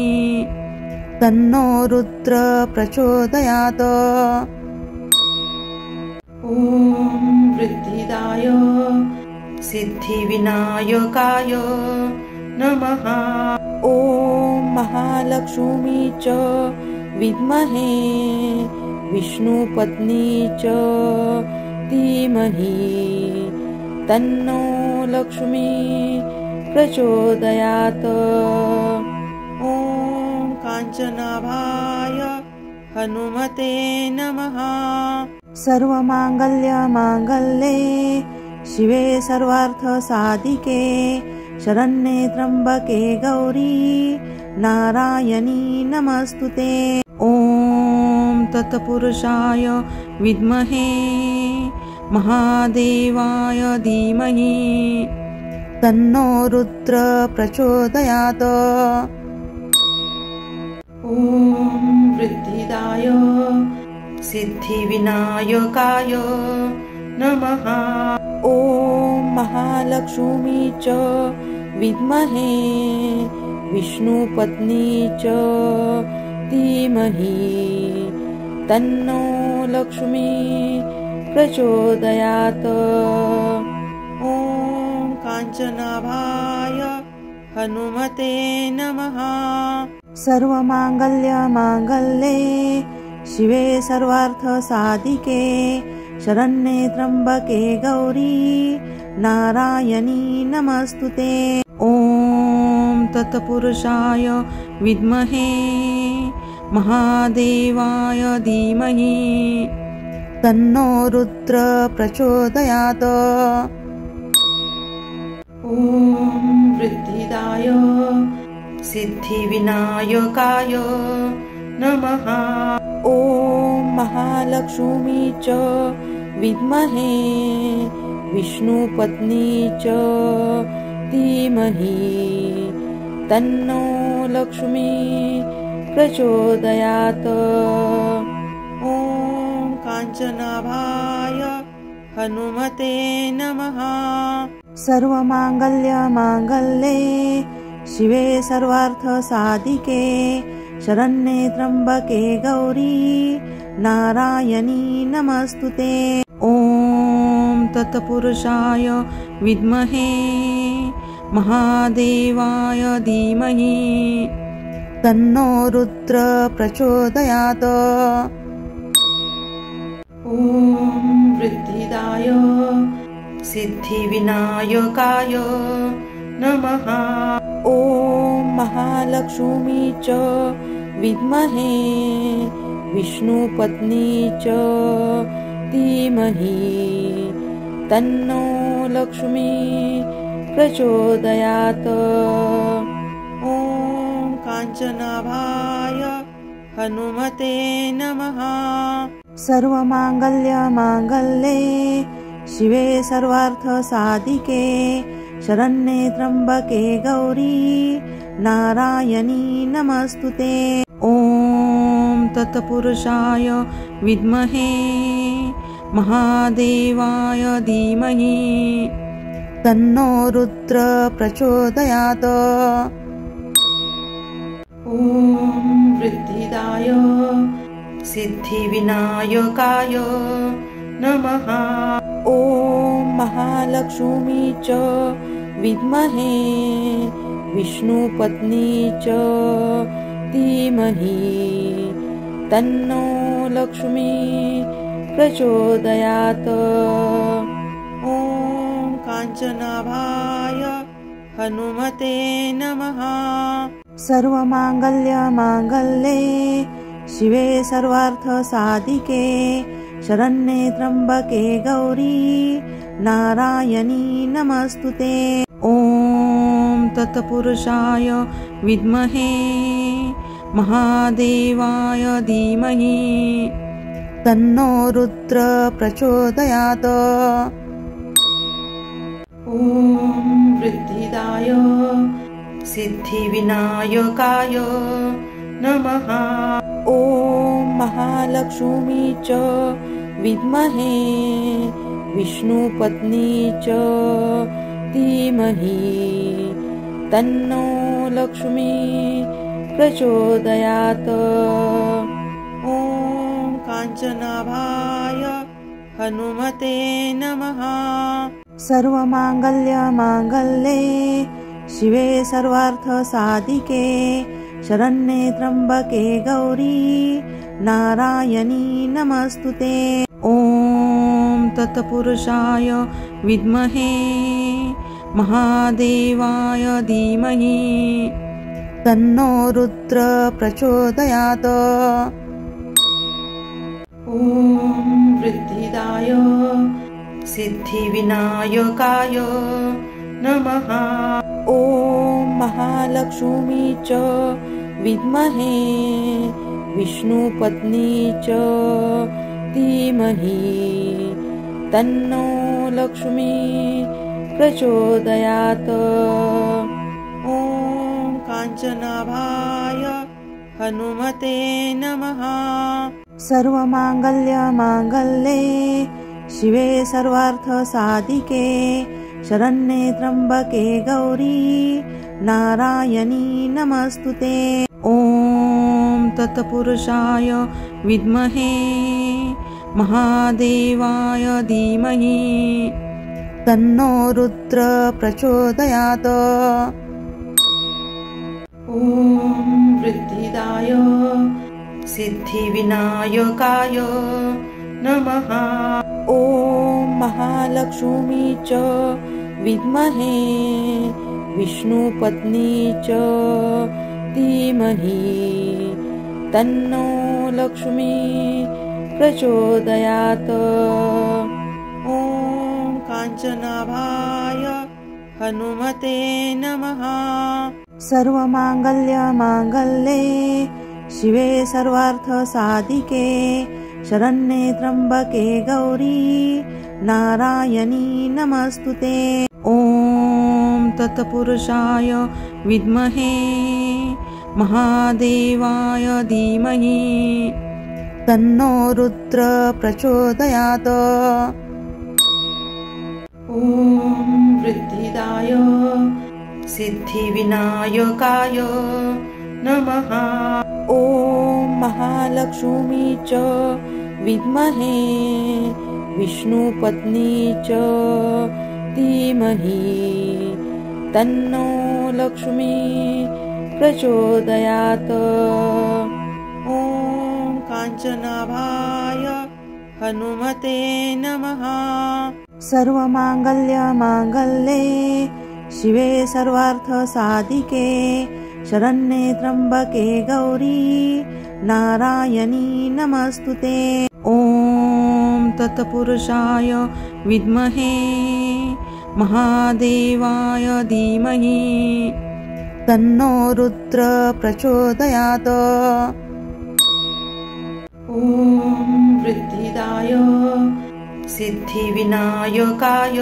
S1: तन्नो रुद्र प्रचोदयात्। ओम वृद्धिदाय सिद्धिविनायकाय नमः। ओम महालक्ष्मी च विद्महे विष्णुपत्नी च धीमहि तन्नो लक्ष्मी प्रचोदयात्। ओम कांचनाभाय हनुमते नमः। सर्वमांगल्ये शिवे सर्वार्थ साधिके शरण्ये त्र्यंबके गौरी नारायणी नमस्तुते। ओम तत्पुरुषाय विद्महे महादेवाय धीमहि तन्नो रुद्र प्रचोदयात्। ओम वृद्धिदाय सिद्धिविनायकाय नमः। ओम महालक्ष्मी च विद्महे विष्णुपत्नी च धीमहि तन्नो लक्ष्मी प्रचोदयात्। ओम कांचनाभाय हनुमते नमः। सर्वमांगल्ये शिवे सर्वार्थ साधिके शरण्ये त्र्यंबके गौरी नारायणी नमस्तुते। ओम तत्पुरुषाय विद्महे महादेवाय धीमहि तन्नो रुद्र प्रचोदयात्। ओम वृद्धिदाय सिद्धिविनायकाय नमः। ओम महालक्ष्मी च विद्महे विष्णुपत्नी च धीमहि तन्नो लक्ष्मी प्रचोदयात्। ओम कांचनाभाय हनुमते नमः। सर्वमांगल्ये शिवे सर्वार्थ साधिके शरण्ये त्र्यंबके गौरी नारायणी नमस्तुते। ओम तत्पुरुषाय विद्महे महादेवाय धीमहि तन्नो रुद्र प्रचोदयात्। ओम वृद्धिदाय सिद्धिविनायकाय नमः। ओम महालक्ष्मी च विद्महे विष्णुपत्नी च धीमहि तन्नो लक्ष्मी प्रचोदयात्। ओम कांचनाभाय हनुमते नमः। सर्वमांगल्ये शिवे सर्वार्थ साधिके शरण्ये त्र्यंबके गौरी नारायणी नमस्तुते। ओम तत्पुरुषाय विद्महे महादेवाय धीमहि तन्नो रुद्र प्रचोदयात्। ओम वृद्धिदाय सिद्धिविनायकाय नमः। ॐ महालक्ष्मी च विद्महे विष्णुपत्नी च धीमहि तन्नो लक्ष्मी प्रचोदयात्। ॐ काञ्चनाभाय हनुमते नमः। सर्वमाङ्गल्ये शिवे सर्वार्थसाधिके शरण्ये त्र्यम्बके गौरी नारायणी नमस्तुते। ॐ तत्पुरुषाय विद्महे महादेवाय धीमहि तन्नो रुद्र प्रचोदयात्। ॐ वृद्धिदाय सिद्धिविनायकाय नमः। ॐ महालक्ष्मी च विद्महे विष्णुपत्नी च धीमहि तन्नो लक्ष्मी प्रचोदयात्। ॐ काञ्चनाभाय हनुमते नमः। सर्वमाङ्गल्ये शिवे सर्वार्थसाधिके शरण्ये त्र्यम्बके गौरी नारायणी नमस्तुते। ॐ तत्पुरुषाय विद्महे महादेवाय धीमहि तन्नो रुद्र प्रचोदयात्। ॐ वृद्धिदाय सिद्धिविनायकाय नमः। ॐ महालक्ष्मी च विद्महे विष्णुपत्नी च धीमहि तन्नो लक्ष्मी प्रचोदयात्। ॐ काञ्चनाभाय हनुमते नमः। सर्वमाङ्गल्ये शिवे सर्वार्थसाधिके शरण्ये त्र्यम्बके गौरी नारायणी नमस्तुते। ॐ तत्पुरुषाय विद्महे महादेवाय धीमहि तन्नो रुद्र प्रचोदयात्। ॐ वृद्धिदाय सिद्धिविनायकाय नमः। ॐ महालक्ष्मी च विद्महे विष्णुपत्नी च धीमहि तन्नो लक्ष्मी प्रचोदयात्। ॐ काञ्चनाभाय हनुमते नमः। सर्वमाङ्गल्ये शिवे सर्वार्थसाधिके शरण्ये त्र्यम्बके गौरी नारायणी नमस्तुते। ॐ तत्पुरुषाय विद्महे महादेवाय धीमहि तन्नो रुद्र प्रचोदयात्। ॐ वृद्धिदाय सिद्धिविनायकाय नमः। ॐ महालक्ष्मी च विद्महे विष्णुपत्नी च धीमहि तन्नो लक्ष्मी प्रचोदयात्। ॐ काञ्चनाभाय हनुमते नमः। सर्वमाङ्गल्ये शिवे सर्वार्थसाधिके शरण्ये त्र्यम्बके गौरी नारायणी नमस्तुते। ॐ तत्पुरुषाय विद्महे महादेवाय धीमहि तन्नो रुद्र प्रचोदयात्। ॐ वृद्धिदाय सिद्धिविनायकाय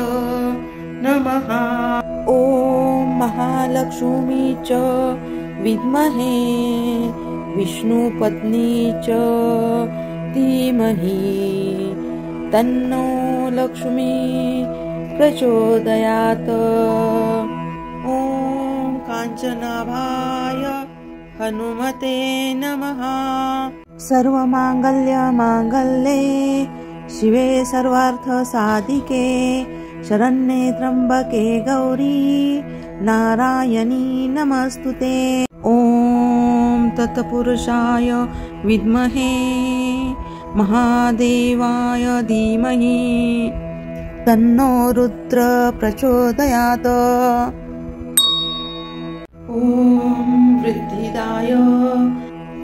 S1: नमः। ॐ महालक्ष्मी च विद्महे विष्णुपत्नी च धीमहि तन्नो लक्ष्मी प्रचोदयात्। ॐ काञ्चनाभाय हनुमते नमः। सर्वमांगल्यमांगल्ये शिवे सर्वार्थसाधिके शरण्ये त्र्यंबके गौरी नारायणी नमस्तुते। ॐ तत्पुरुषाय विद्महे महादेवाय धीमहि तन्नो रुद्र प्रचोदयात्। ॐ वृद्धिदाय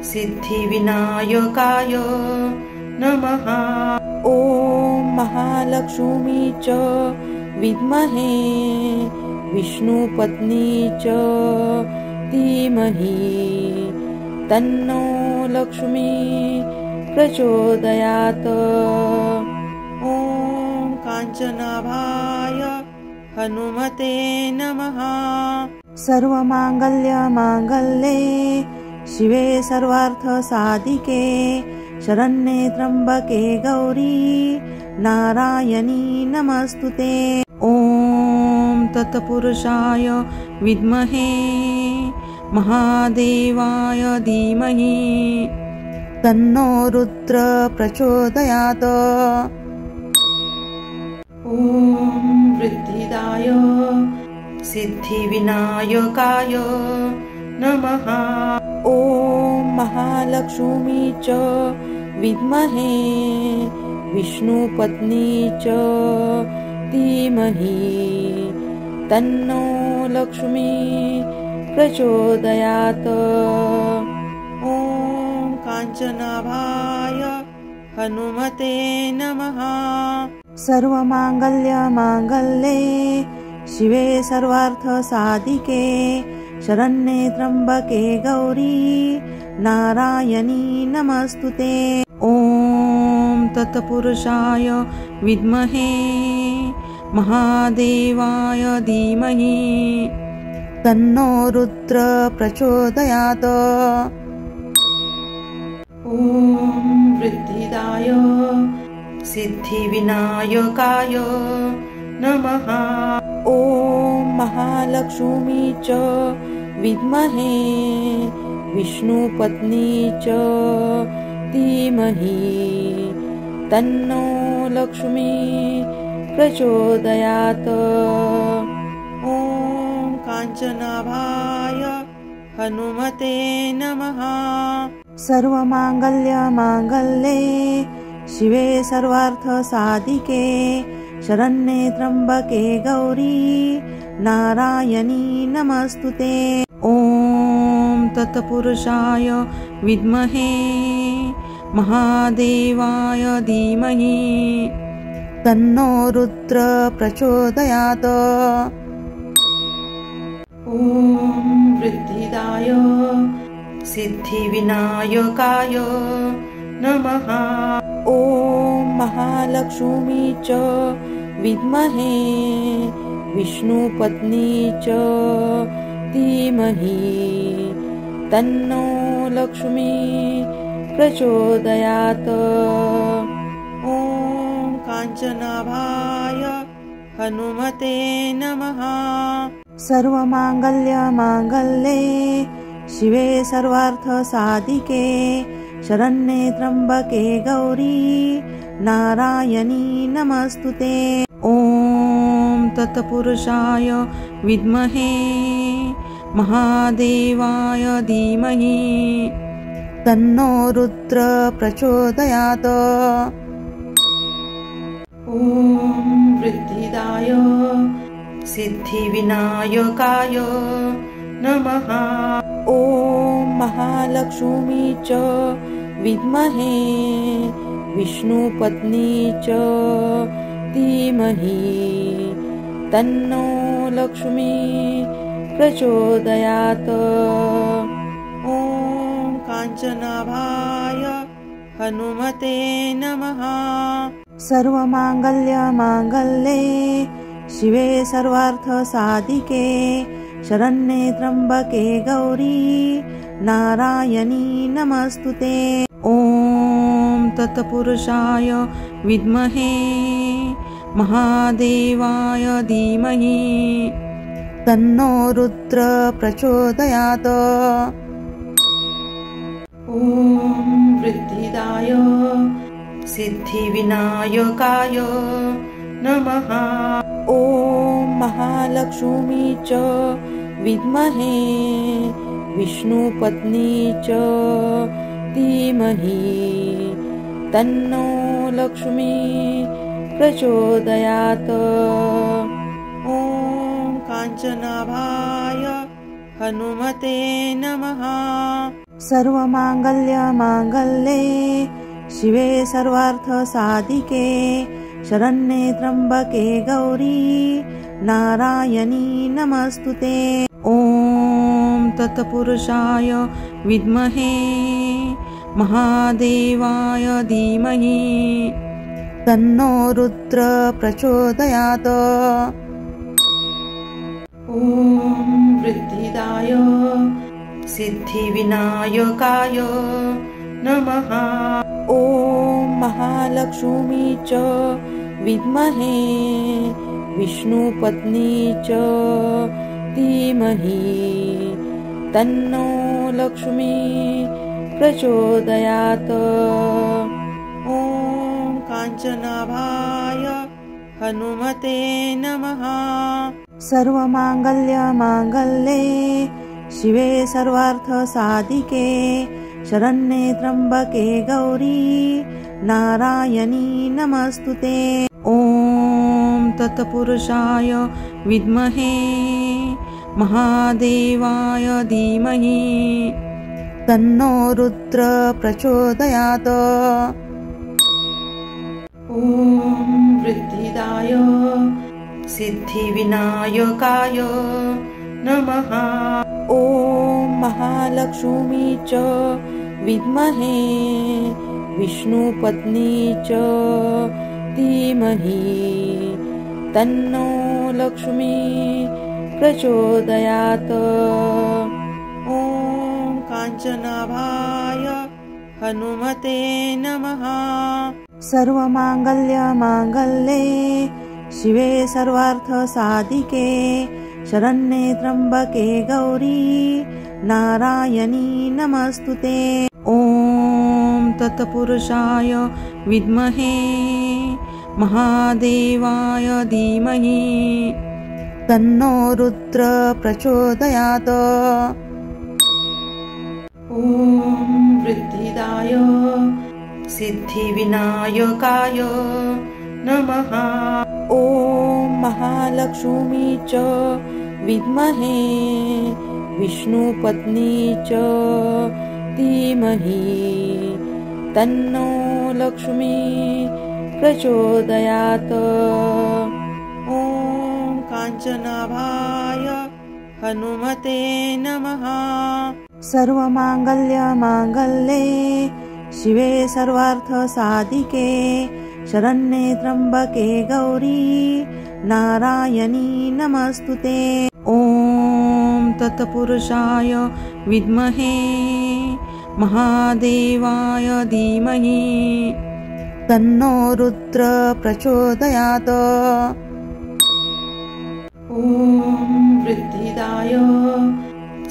S1: सिद्धिविनायकाय नमः। ॐ महालक्ष्मी च विद्महे विष्णुपत्नी च धीमहि तन्नो लक्ष्मी प्रचोदयात्। ॐ काञ्चनाभाय हनुमते नमः। सर्वमांगल्यमांगल्ये शिवे सर्वार्थसाधिके शरण्ये त्र्यंबके गौरी नारायणी नमस्तुते। ॐ तत्पुरुषाय विद्महे महादेवाय धीमहि तन्नो रुद्र प्रचोदयात्। ॐ वृद्धिदाय सिद्धिविनायकाय नमः। ॐ महालक्ष्मी च विद्महे विष्णुपत्नी च धीमहि तन्नो लक्ष्मी प्रचोदयात्। ॐ काञ्चनाभाय हनुमते नमः। सर्वमांगल्यमांगल्ये शिवे सर्वार्थसाधिके शरण्ये त्र्यंबके गौरी नारायणी नमस्तुते। ॐ तत्पुरुषाय विद्महे महादेवाय धीमहि तन्नो रुद्र प्रचोदयात्। ॐ वृद्धिदाय सिद्धिविनायकाय नमः। ॐ महालक्ष्मी च विद्महे विष्णुपत्नी च धीमहि तन्नो लक्ष्मी प्रचोदयात्। ॐ काञ्चनाभाय हनुमते नमः। सर्वमांगल्यमांगल्ये शिवे सर्वार्थसाधिके शरण्ये त्र्यंबके गौरी नारायणी नमस्तुते। ॐ तत्पुरुषाय विद्महे महादेवाय धीमहि तन्नो रुद्र प्रचोदयात्। ॐ वृद्धिदाय सिद्धिविनायकाय नमः। ॐ महालक्ष्मी च विद्महे विष्णुपत्नी च धीमहि तन्नो लक्ष्मी प्रचोदयात्। ॐ काञ्चनाभाय हनुमते नमः। सर्वमांगल्यमांगल्ये शिवे सर्वार्थसाधिके शरण्ये त्र्यंबके गौरी नारायणी नमस्तुते। ॐ तत्पुरुषाय विद्महे महादेवाय धीमहि तन्नो रुद्र प्रचोदयात्। ॐ वृद्धिदाय सिद्धिविनायकाय नमः। ॐ महालक्ष्मी च विद्महे विष्णुपत्नी च धीमहि तन्नो लक्ष्मी प्रचोदयात्। ॐ काञ्चनाभाय हनुमते नमः। सर्वमांगल्यमांगल्ये शिवे सर्वार्थसाधिके शरण्ये त्र्यंबके गौरी नारायणी नमस्तुते। ॐ तत्पुरुषाय विद्महे महादेवाय धीमहि तन्नो रुद्र प्रचोदयात्। ॐ वृद्धि वरदराय सिद्धिविनायकाय नमः। ॐ महालक्ष्मी च विद्महे विष्णुपत्नी च धीमहि तन्नो लक्ष्मी प्रचोदयात्। ॐ काञ्चनाभाय हनुमते नमः। सर्वमाङ्गल्ये शिवे सर्वार्थसाधिके शरण्ये त्र्यम्बके गौरी नारायणी नमस्तुते। ॐ तत्पुरुषाय विद्महे महादेवाय धीमहि तन्नो रुद्र प्रचोदयात्। ॐ वृद्धिदाय सिद्धिविनायकाय नमः। ॐ महालक्ष्मी च विद्महे विष्णुपत्नी च धीमहि तन्नो लक्ष्मी प्रचोदयात्। ॐ काञ्चनाभाय हनुमते नमः। सर्वमाङ्गल्ये शिवे सर्वार्थसाधिके शरण्ये त्र्यम्बके गौरी नारायणी नमस्तुते। ॐ तत्पुरुषाय विद्महे महादेवाय धीमहि तन्नो रुद्र प्रचोदयात्। ॐ वृद्धिदाय सिद्धिविनायकाय नमः। ॐ महालक्ष्मी च विद्महे विष्णुपत्नी च धीमहि तन्नो लक्ष्मी प्रचोदयात्। ॐ काञ्चनाभाय हनुमते नमः। सर्वमाङ्गल्ये शिवे सर्वार्थसाधिके शरण्ये त्र्यम्बके गौरी नारायणी नमस्तुते। ॐ तत्पुरुषाय विद्महे महादेवाय धीमहि तन्नो रुद्र प्रचोदयात्। ॐ वृद्धिदाय सिद्धिविनायकाय नमः। ॐ महालक्ष्मी च विद्महे विष्णुपत्नी च धीमहि तन्नो लक्ष्मी प्रचोदयात्। ॐ काञ्चनाभाय हनुमते नमः। सर्वमाङ्गल्ये शिवे सर्वार्थसाधिके शरण्ये त्र्यम्बके गौरी नारायणी नमस्तुते। ॐ तत्पुरुषाय विद्महे महादेवाय धीमहि तन्नो रुद्र प्रचोदयात्। ॐ वृद्धिदाय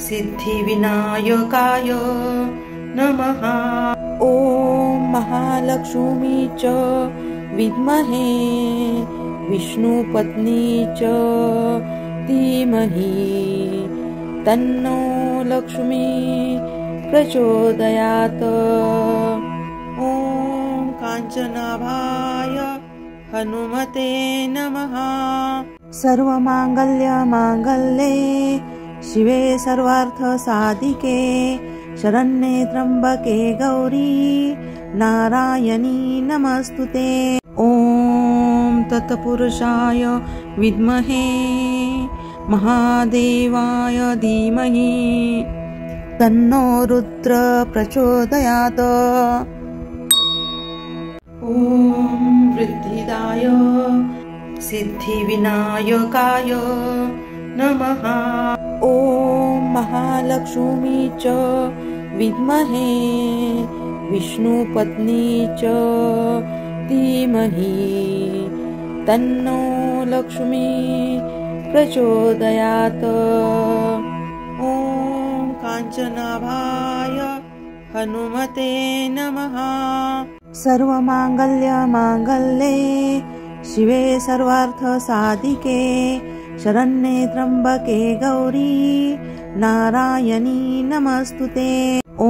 S1: सिद्धिविनायकाय नमः। ॐ महालक्ष्मी च विद्महे विष्णुपत्नी च धीमहि तन्नो लक्ष्मी प्रचोदयात्। ॐ काञ्चनाभाय हनुमते नमः। सर्वमाङ्गल्ये शिवे सर्वार्थसाधिके शरण्ये त्र्यम्बके गौरी नारायणी नमस्तुते। ॐ तत्पुरुषाय विद्महे महादेवाय धीमहि तन्नो रुद्र प्रचोदयात्। ॐ वृद्धिदाय सिद्धिविनायकाय नमः। ॐ महालक्ष्मी च विद्महे विष्णुपत्नी च धीमहि तन्नो लक्ष्मी प्रचोदयात्। ॐ काञ्चनाभाय हनुमते नमः। सर्वमांगल्ये शिवे सर्वार्थसाधिके शरण्ये त्र्यंबके गौरी नारायणी नमस्तुते। ॐ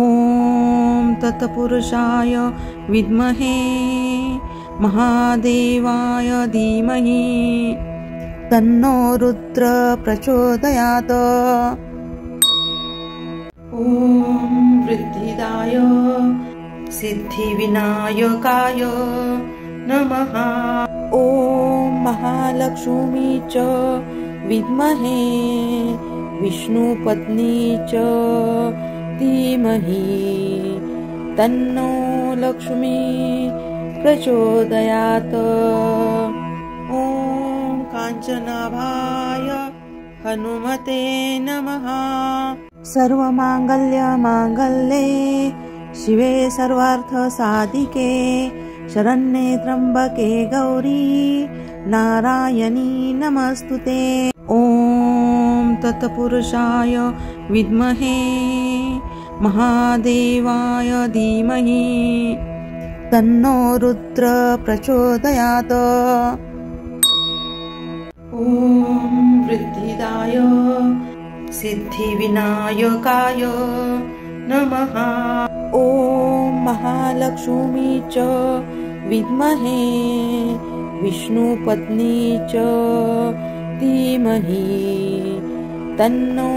S1: तत्पुरुषाय विद्महे महादेवाय धीमहि तन्नो रुद्र प्रचोदयात्। ॐ वृद्धिदाय सिद्धिविनायकाय नमः। ॐ महालक्ष्मी च विद्महे विष्णुपत्नी च धीमहि तन्नो लक्ष्मी प्रचोदयात्। ॐ काञ्चनाभाय हनुमते नमः। सर्वमांगल्ये शिवे सर्वार्थसाधिके शरण्ये त्र्यंबके गौरी नारायणी नमस्तुते। ॐ तत्पुरुषाय विद्महे महादेवाय धीमहि तन्नो रुद्र प्रचोदयात्। ॐ वृद्धिदाय सिद्धिविनायकाय नमः। ॐ महालक्ष्मी च विद्महे विष्णुपत्नी च धीमहि तन्नो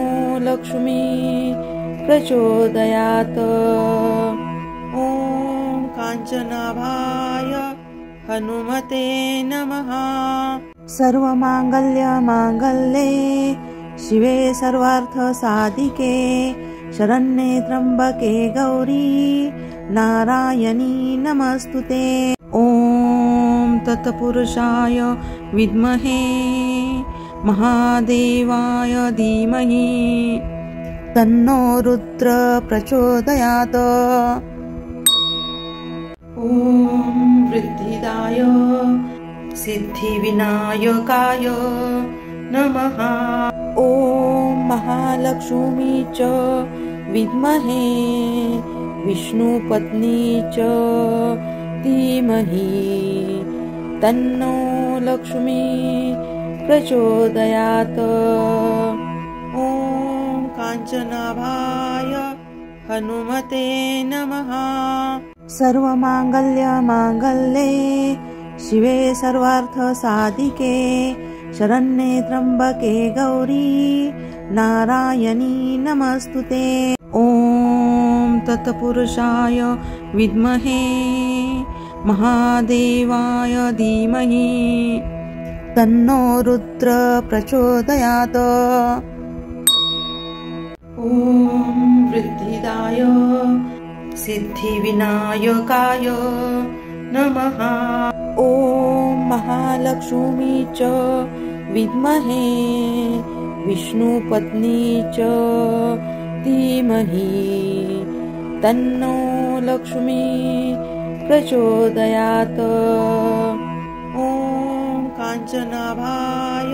S1: लक्ष्मी प्रचोदयात्। ॐ काञ्चनाभाय हनुमते नमः। सर्वमांगल्ये शिवे सर्वार्थसाधिके शरण्ये त्र्यंबके गौरी नारायणी नमस्तुते। ॐ तत्पुरुषाय विद्महे महादेवाय धीमहि तन्नो रुद्र प्रचोदयात्। ॐ वृद्धिदाय सिद्धिविनायकाय नमः। ॐ महालक्ष्मी च विद्महे विष्णुपत्नी च धीमहि तन्नो लक्ष्मी प्रचोदयात्। ॐ काञ्चनाभाय हनुमते नमः। सर्वमांगल्ये शिवे सर्वार्थसाधिके शरण्ये त्र्यंबके गौरी नारायणी नमस्तुते। ॐ तत्पुरुषाय विद्महे महादेवाय धीमहि तन्नो रुद्र प्रचोदयात्। ॐ वृद्धिदाय सिद्धिविनायकाय नमः। ॐ महालक्ष्मी च विद्महे विष्णुपत्नी च धीमहि तन्नो लक्ष्मी प्रचोदयात्। ॐ काञ्चनाभाय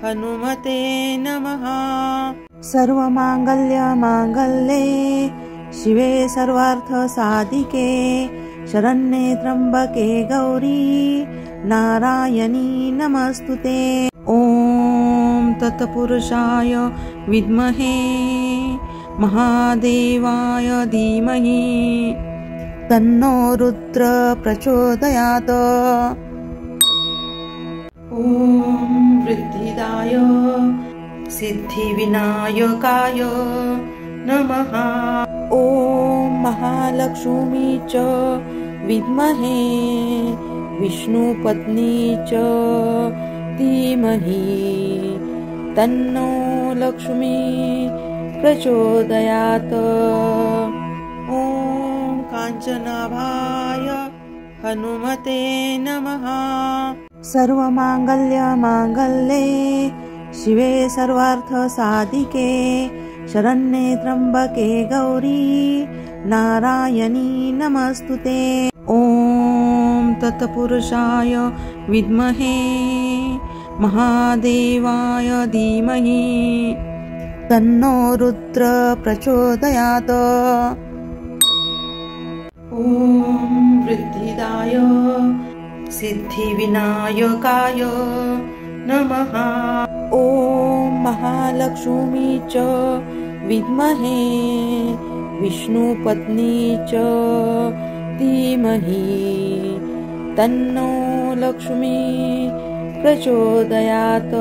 S1: हनुमते नमः। सर्वमांगल्ये शिवे सर्वार्थसाधिके शरण्ये त्र्यंबके गौरी नारायणी नमस्तुते। ॐ तत्पुरुषाय विद्महे महादेवाय धीमहि तन्नो रुद्र प्रचोदयात्। ॐ वृद्धिदाय सिद्धिविनायकाय नमः। ॐ महालक्ष्मी च विद्महे विष्णुपत्नी च धीमहि तन्नो लक्ष्मी प्रचोदयात्। ॐ काञ्चनाभाय हनुमते नमः। सर्वमांगल्ये शिवे सर्वार्थसाधिके शरण्ये त्र्यंबके गौरी नारायणी नमस्तुते। ॐ तत्पुरुषाय विद्महे महादेवाय धीमहि तन्नो रुद्र प्रचोदयात्। सिद्धिदाय सिद्धिविनायकाय नमः। ॐ महालक्ष्मी च विद्महे विष्णुपत्नी च धीमहि तन्नो लक्ष्मी प्रचोदयात्।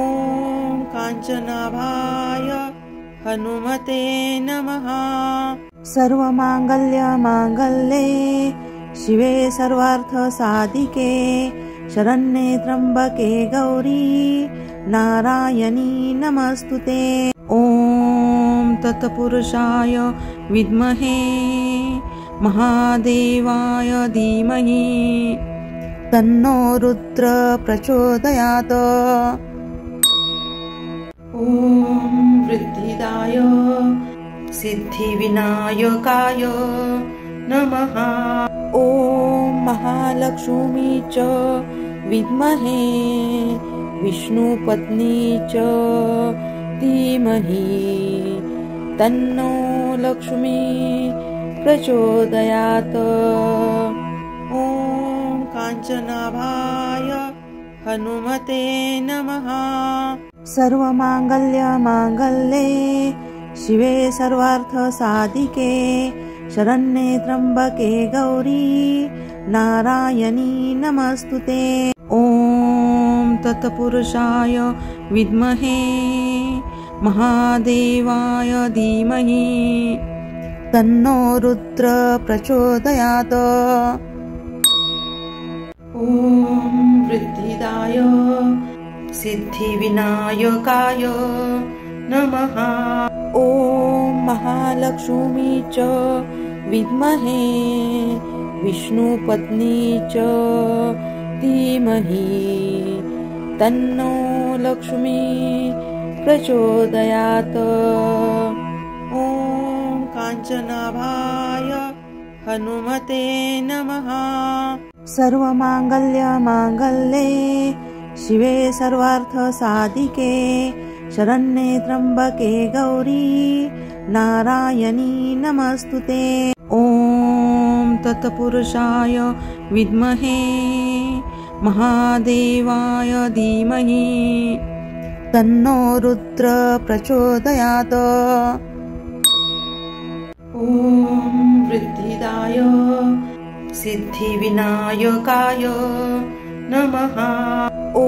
S1: ॐ काञ्चनाभाय हनुमते नमः। सर्वमाङ्गल्यमाङ्गल्ये शिवे सर्वार्थसाधिके शरण्ये त्र्यम्बके गौरी नारायणी नमस्तुते। ॐ तत्पुरुषाय विद्महे महादेवाय धीमहि तन्नो रुद्र प्रचोदयात्। ॐ वृद्धिदाय सिद्धिविनायकाय नमः। ॐ महालक्ष्मी च विद्महे विष्णुपत्नी च धीमहि तन्नो लक्ष्मी प्रचोदयात्। ॐ काञ्चनाभाय हनुमते नमः। सर्वमाङ्गल्यमाङ्गल्ये शिवे सर्वार्थसाधिके शरण्ये त्र्यम्बके गौरी नारायणी नमस्तुते। ॐ तत्पुरुषाय विद्महे महादेवाय धीमहि तन्नो रुद्र प्रचोदयात्। ॐ वृद्धिदाय सिद्धिविनायकाय नमः। ॐ महालक्ष्मी च विद्महे विष्णुपत्नी च धीमहि तन्नो लक्ष्मी प्रचोदयात्। ॐ काञ्चनाभाय हनुमते नमः। सर्वमाङ्गल्यमाङ्गल्ये शिवे सर्वार्थसाधिके शरण्ये त्र्यम्बके गौरी नारायणी नमस्तुते। ॐ तत्पुरुषाय विद्महे महादेवाय धीमहि तन्नो रुद्र प्रचोदयात्। ॐ वृद्धिदाय सिद्धिविनायकाय नमः। ॐ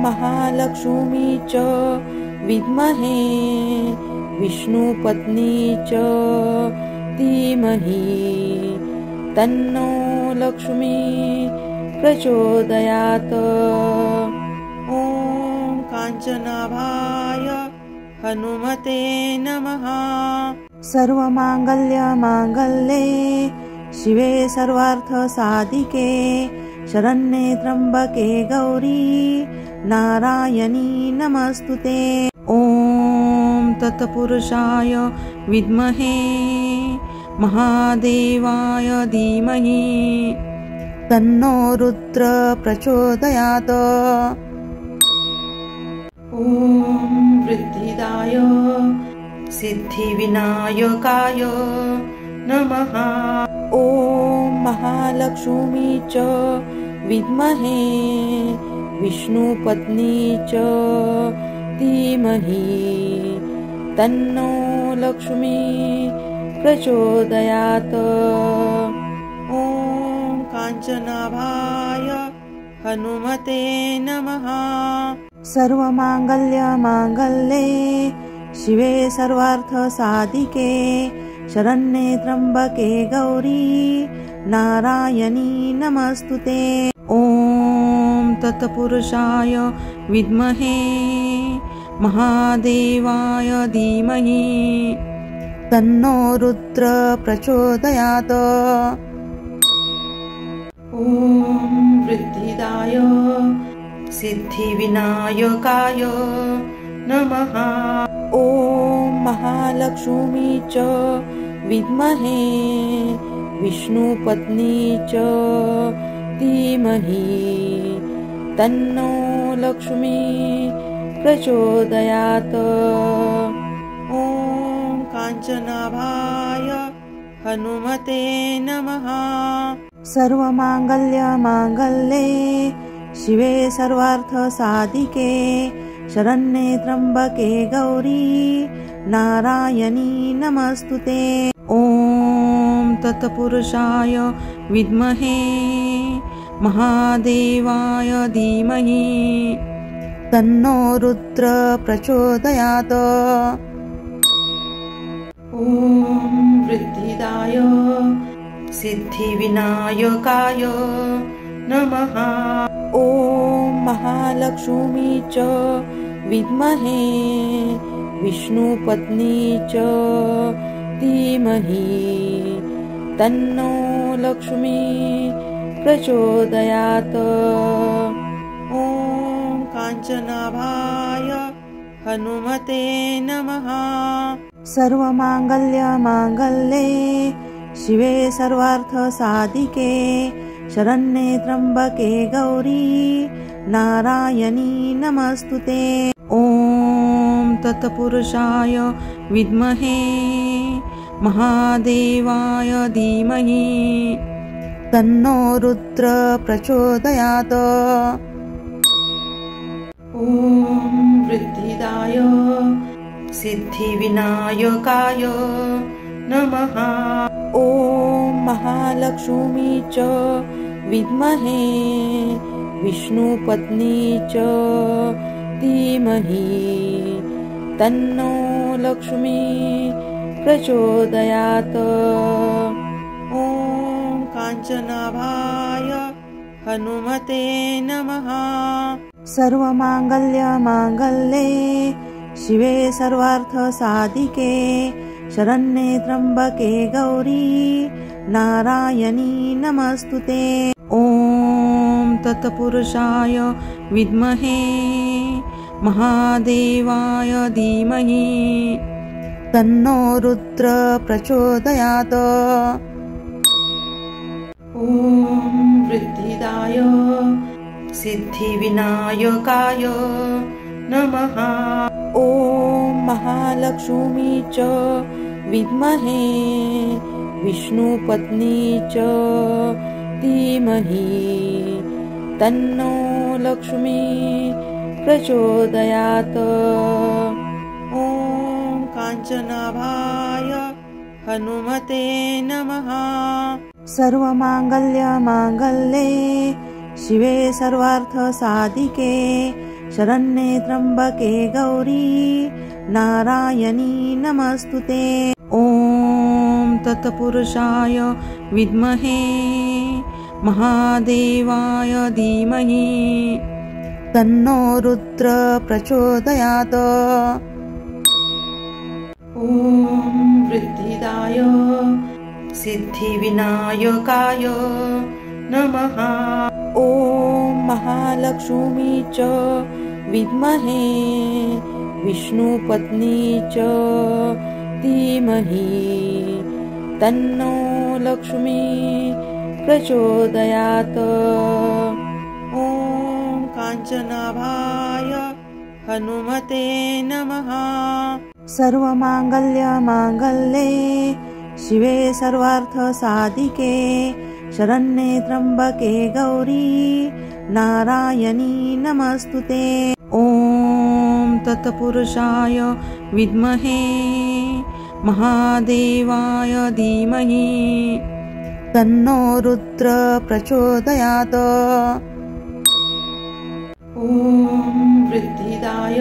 S1: महालक्ष्मी च विद्महे विष्णुपत्नी च धीमहि तन्नो लक्ष्मी प्रचोदयात्। ॐ काञ्चनाभाय हनुमते नमः। सर्वमाङ्गल्यमाङ्गल्ये शिवे सर्वार्थसाधिके शरण्ये त्र्यम्बके गौरी नारायणी नमस्तुते। ॐ तत्पुरुषाय विद्महे महादेवाय धीमहि तन्नो रुद्र प्रचोदयात्। ॐ वृद्धिदाय सिद्धिविनायकाय नमः। ॐ महालक्ष्मी च विद्महे विष्णुपत्नी च धीमहि तन्नो लक्ष्मी प्रचोदयात्। ॐ काञ्चनाभाय हनुमते नमः। सर्वमाङ्गल्यमाङ्गल्ये शिवे सर्वार्थसाधिके शरण्ये त्र्यम्बके गौरी नारायणी नमस्तुते। ॐ तत्पुरुषाय विद्महे महादेवाय धीमहि तन्नो रुद्र प्रचोदयात्। ॐ वृद्धिदाय सिद्धिविनायकाय नमः। ॐ महालक्ष्मी च विद्महे विष्णुपत्नी च धीमहि तन्नो लक्ष्मी प्रचोदयात्। ॐ काञ्चनाभाय हनुमते नमः।
S2: सर्वमाङ्गल्यमाङ्गल्ये शिवे सर्वार्थसाधिके शरण्ये त्र्यम्बके गौरी नारायणी नमस्तुते। ॐ तत्पुरुषाय विद्महे महादेवाय धीमहि तन्नो रुद्र प्रचोदयात्।
S1: ॐ वृद्धिदाय सिद्धिविनायकाय नमः।
S2: ॐ महालक्ष्मी च विद्महे विष्णुपत्नी च धीमहि तन्नो लक्ष्मी प्रचोदयात्। ॐ काञ्चनाभाय हनुमते नमः। सर्वमाङ्गल्यमाङ्गल्ये शिवे सर्वार्थसाधिके शरण्ये त्र्यम्बके गौरी नारायणी नमस्तुते। ॐ तत्पुरुषाय विद्महे महादेवाय धीमहि तन्नो रुद्र प्रचोदयात्।
S1: ॐ वृद्धिदाय सिद्धिविनायकाय नमः।
S2: ॐ महालक्ष्मी च विद्महे विष्णुपत्नी च धीमहि तन्नो लक्ष्मी प्रचोदयात्। ॐ काञ्चनाभाय हनुमते नमः। सर्वमाङ्गल्यमाङ्गल्ये शिवे सर्वार्थसाधिके शरण्ये त्र्यम्बके गौरी नारायणी नमस्तुते। ॐ तत्पुरुषाय विद्महे महादेवाय धीमहि तन्नो रुद्र प्रचोदयात्।
S1: ॐ वृद्धिदाय सिद्धिविनायकाय नमः।
S2: ॐ महालक्ष्मी च विद्महे विष्णुपत्नी च धीमहि तन्नो लक्ष्मी प्रचोदयात्। ॐ काञ्चनाभाय हनुमते नमः। सर्वमाङ्गल्यमाङ्गल्ये शिवे सर्वार्थसाधिके शरण्ये त्र्यम्बके गौरी नारायणी नमस्तुते। ॐ तत्पुरुषाय विद्महे महादेवाय धीमहि तन्नो रुद्र प्रचोदयात्।
S1: ॐ वृद्धिदाय सिद्धिविनायकाय नमः।
S2: ॐ महालक्ष्मी च विद्महे विष्णुपत्नी च धीमहि तन्नो लक्ष्मी प्रचोदयात्। ॐ काञ्चनाभाय हनुमते नमः। सर्वमाङ्गल्यमाङ्गल्ये शिवे सर्वार्थसाधिके शरण्ये त्र्यम्बके गौरी नारायणी नमस्तुते। ॐ तत्पुरुषाय विद्महे महादेवाय धीमहि तन्नो रुद्र प्रचोदयात्।
S1: ॐ वृद्धिदाय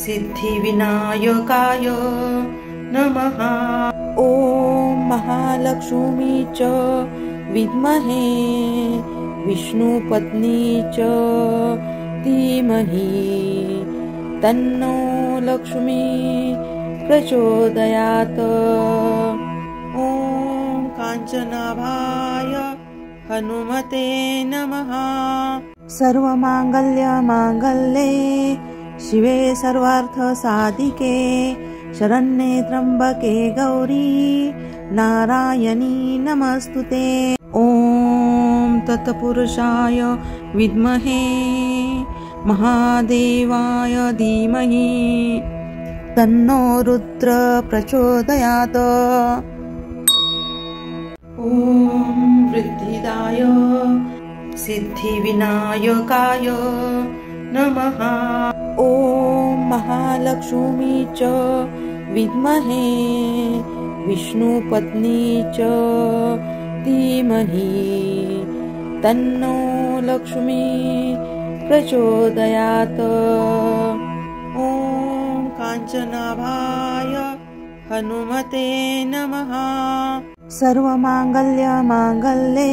S1: सिद्धिविनायकाय नमः।
S2: ॐ महालक्ष्मी च विद्महे विष्णुपत्नी च धीमहि तन्नो लक्ष्मी प्रचोदयात्। ॐ काञ्चनाभाय हनुमते नमः। सर्वमाङ्गल्यमाङ्गल्ये शिवे सर्वार्थसाधिके शरण्ये त्र्यम्बके गौरी नारायणी नमस्तुते। ॐ तत्पुरुषाय विद्महे महादेवाय धीमहि तन्नो रुद्र प्रचोदयात्।
S1: ॐ वृद्धिदाय सिद्धिविनायकाय नमः।
S2: ॐ महालक्ष्मी च विद्महे विष्णुपत्नी च धीमहि तन्नो लक्ष्मी प्रचोदयात्। ॐ काञ्चनाभाय हनुमते नमः। सर्वमाङ्गल्यमाङ्गल्ये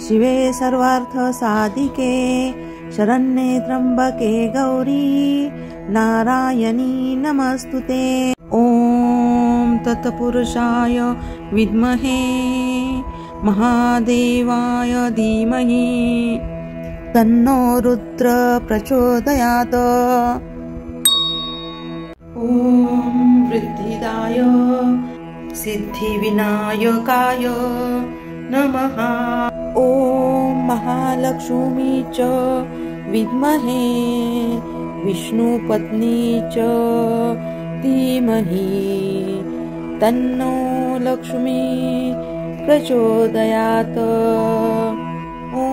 S2: शिवे सर्वार्थसाधिके शरण्ये त्र्यम्बके गौरी नारायणी नमस्तुते। ॐ तत्पुरुषाय विद्महे महादेवाय धीमहि तन्नो रुद्र प्रचोदयात्।
S1: ॐ वृद्धिदाय सिद्धिविनायकाय नमः।
S2: ॐ महालक्ष्मी च विद्महे विष्णुपत्नी च धीमहि तन्नो लक्ष्मी प्रचोदयात्। ॐ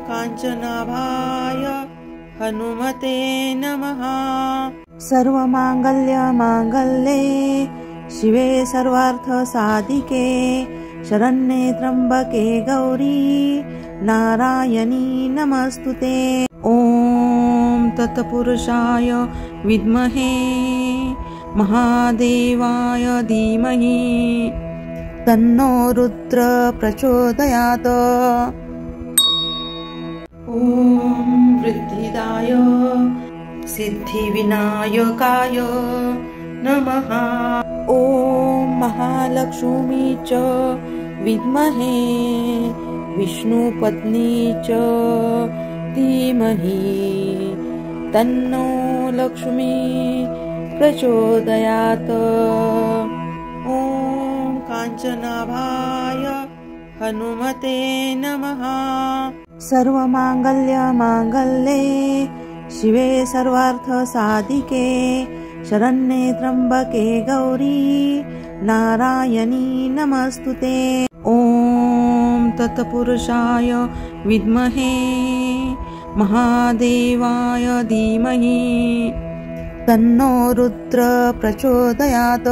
S2: काञ्चनाभाय हनुमते नमः। सर्वमाङ्गल्यमाङ्गल्ये शिवे सर्वार्थसाधिके शरण्ये त्र्यम्बके गौरी नारायणी नमस्तुते। ॐ तत्पुरुषाय विद्महे महादेवाय धीमहि तन्नो रुद्र प्रचोदयात्।
S1: ॐ वृद्धिदाय सिद्धिविनायकाय नमः।
S2: ॐ महालक्ष्मी च विद्महे विष्णुपत्नी च धीमहि तन्नो लक्ष्मी प्रचोदयात्। ॐ काञ्चनाभाय हनुमते नमः। सर्वमाङ्गल्यमाङ्गल्ये शिवे सर्वार्थसाधिके शरण्ये त्र्यम्बके गौरी नारायणी नमस्तुते। ॐ तत्पुरुषाय विद्महे महादेवाय धीमहि तन्नो रुद्र प्रचोदयात्।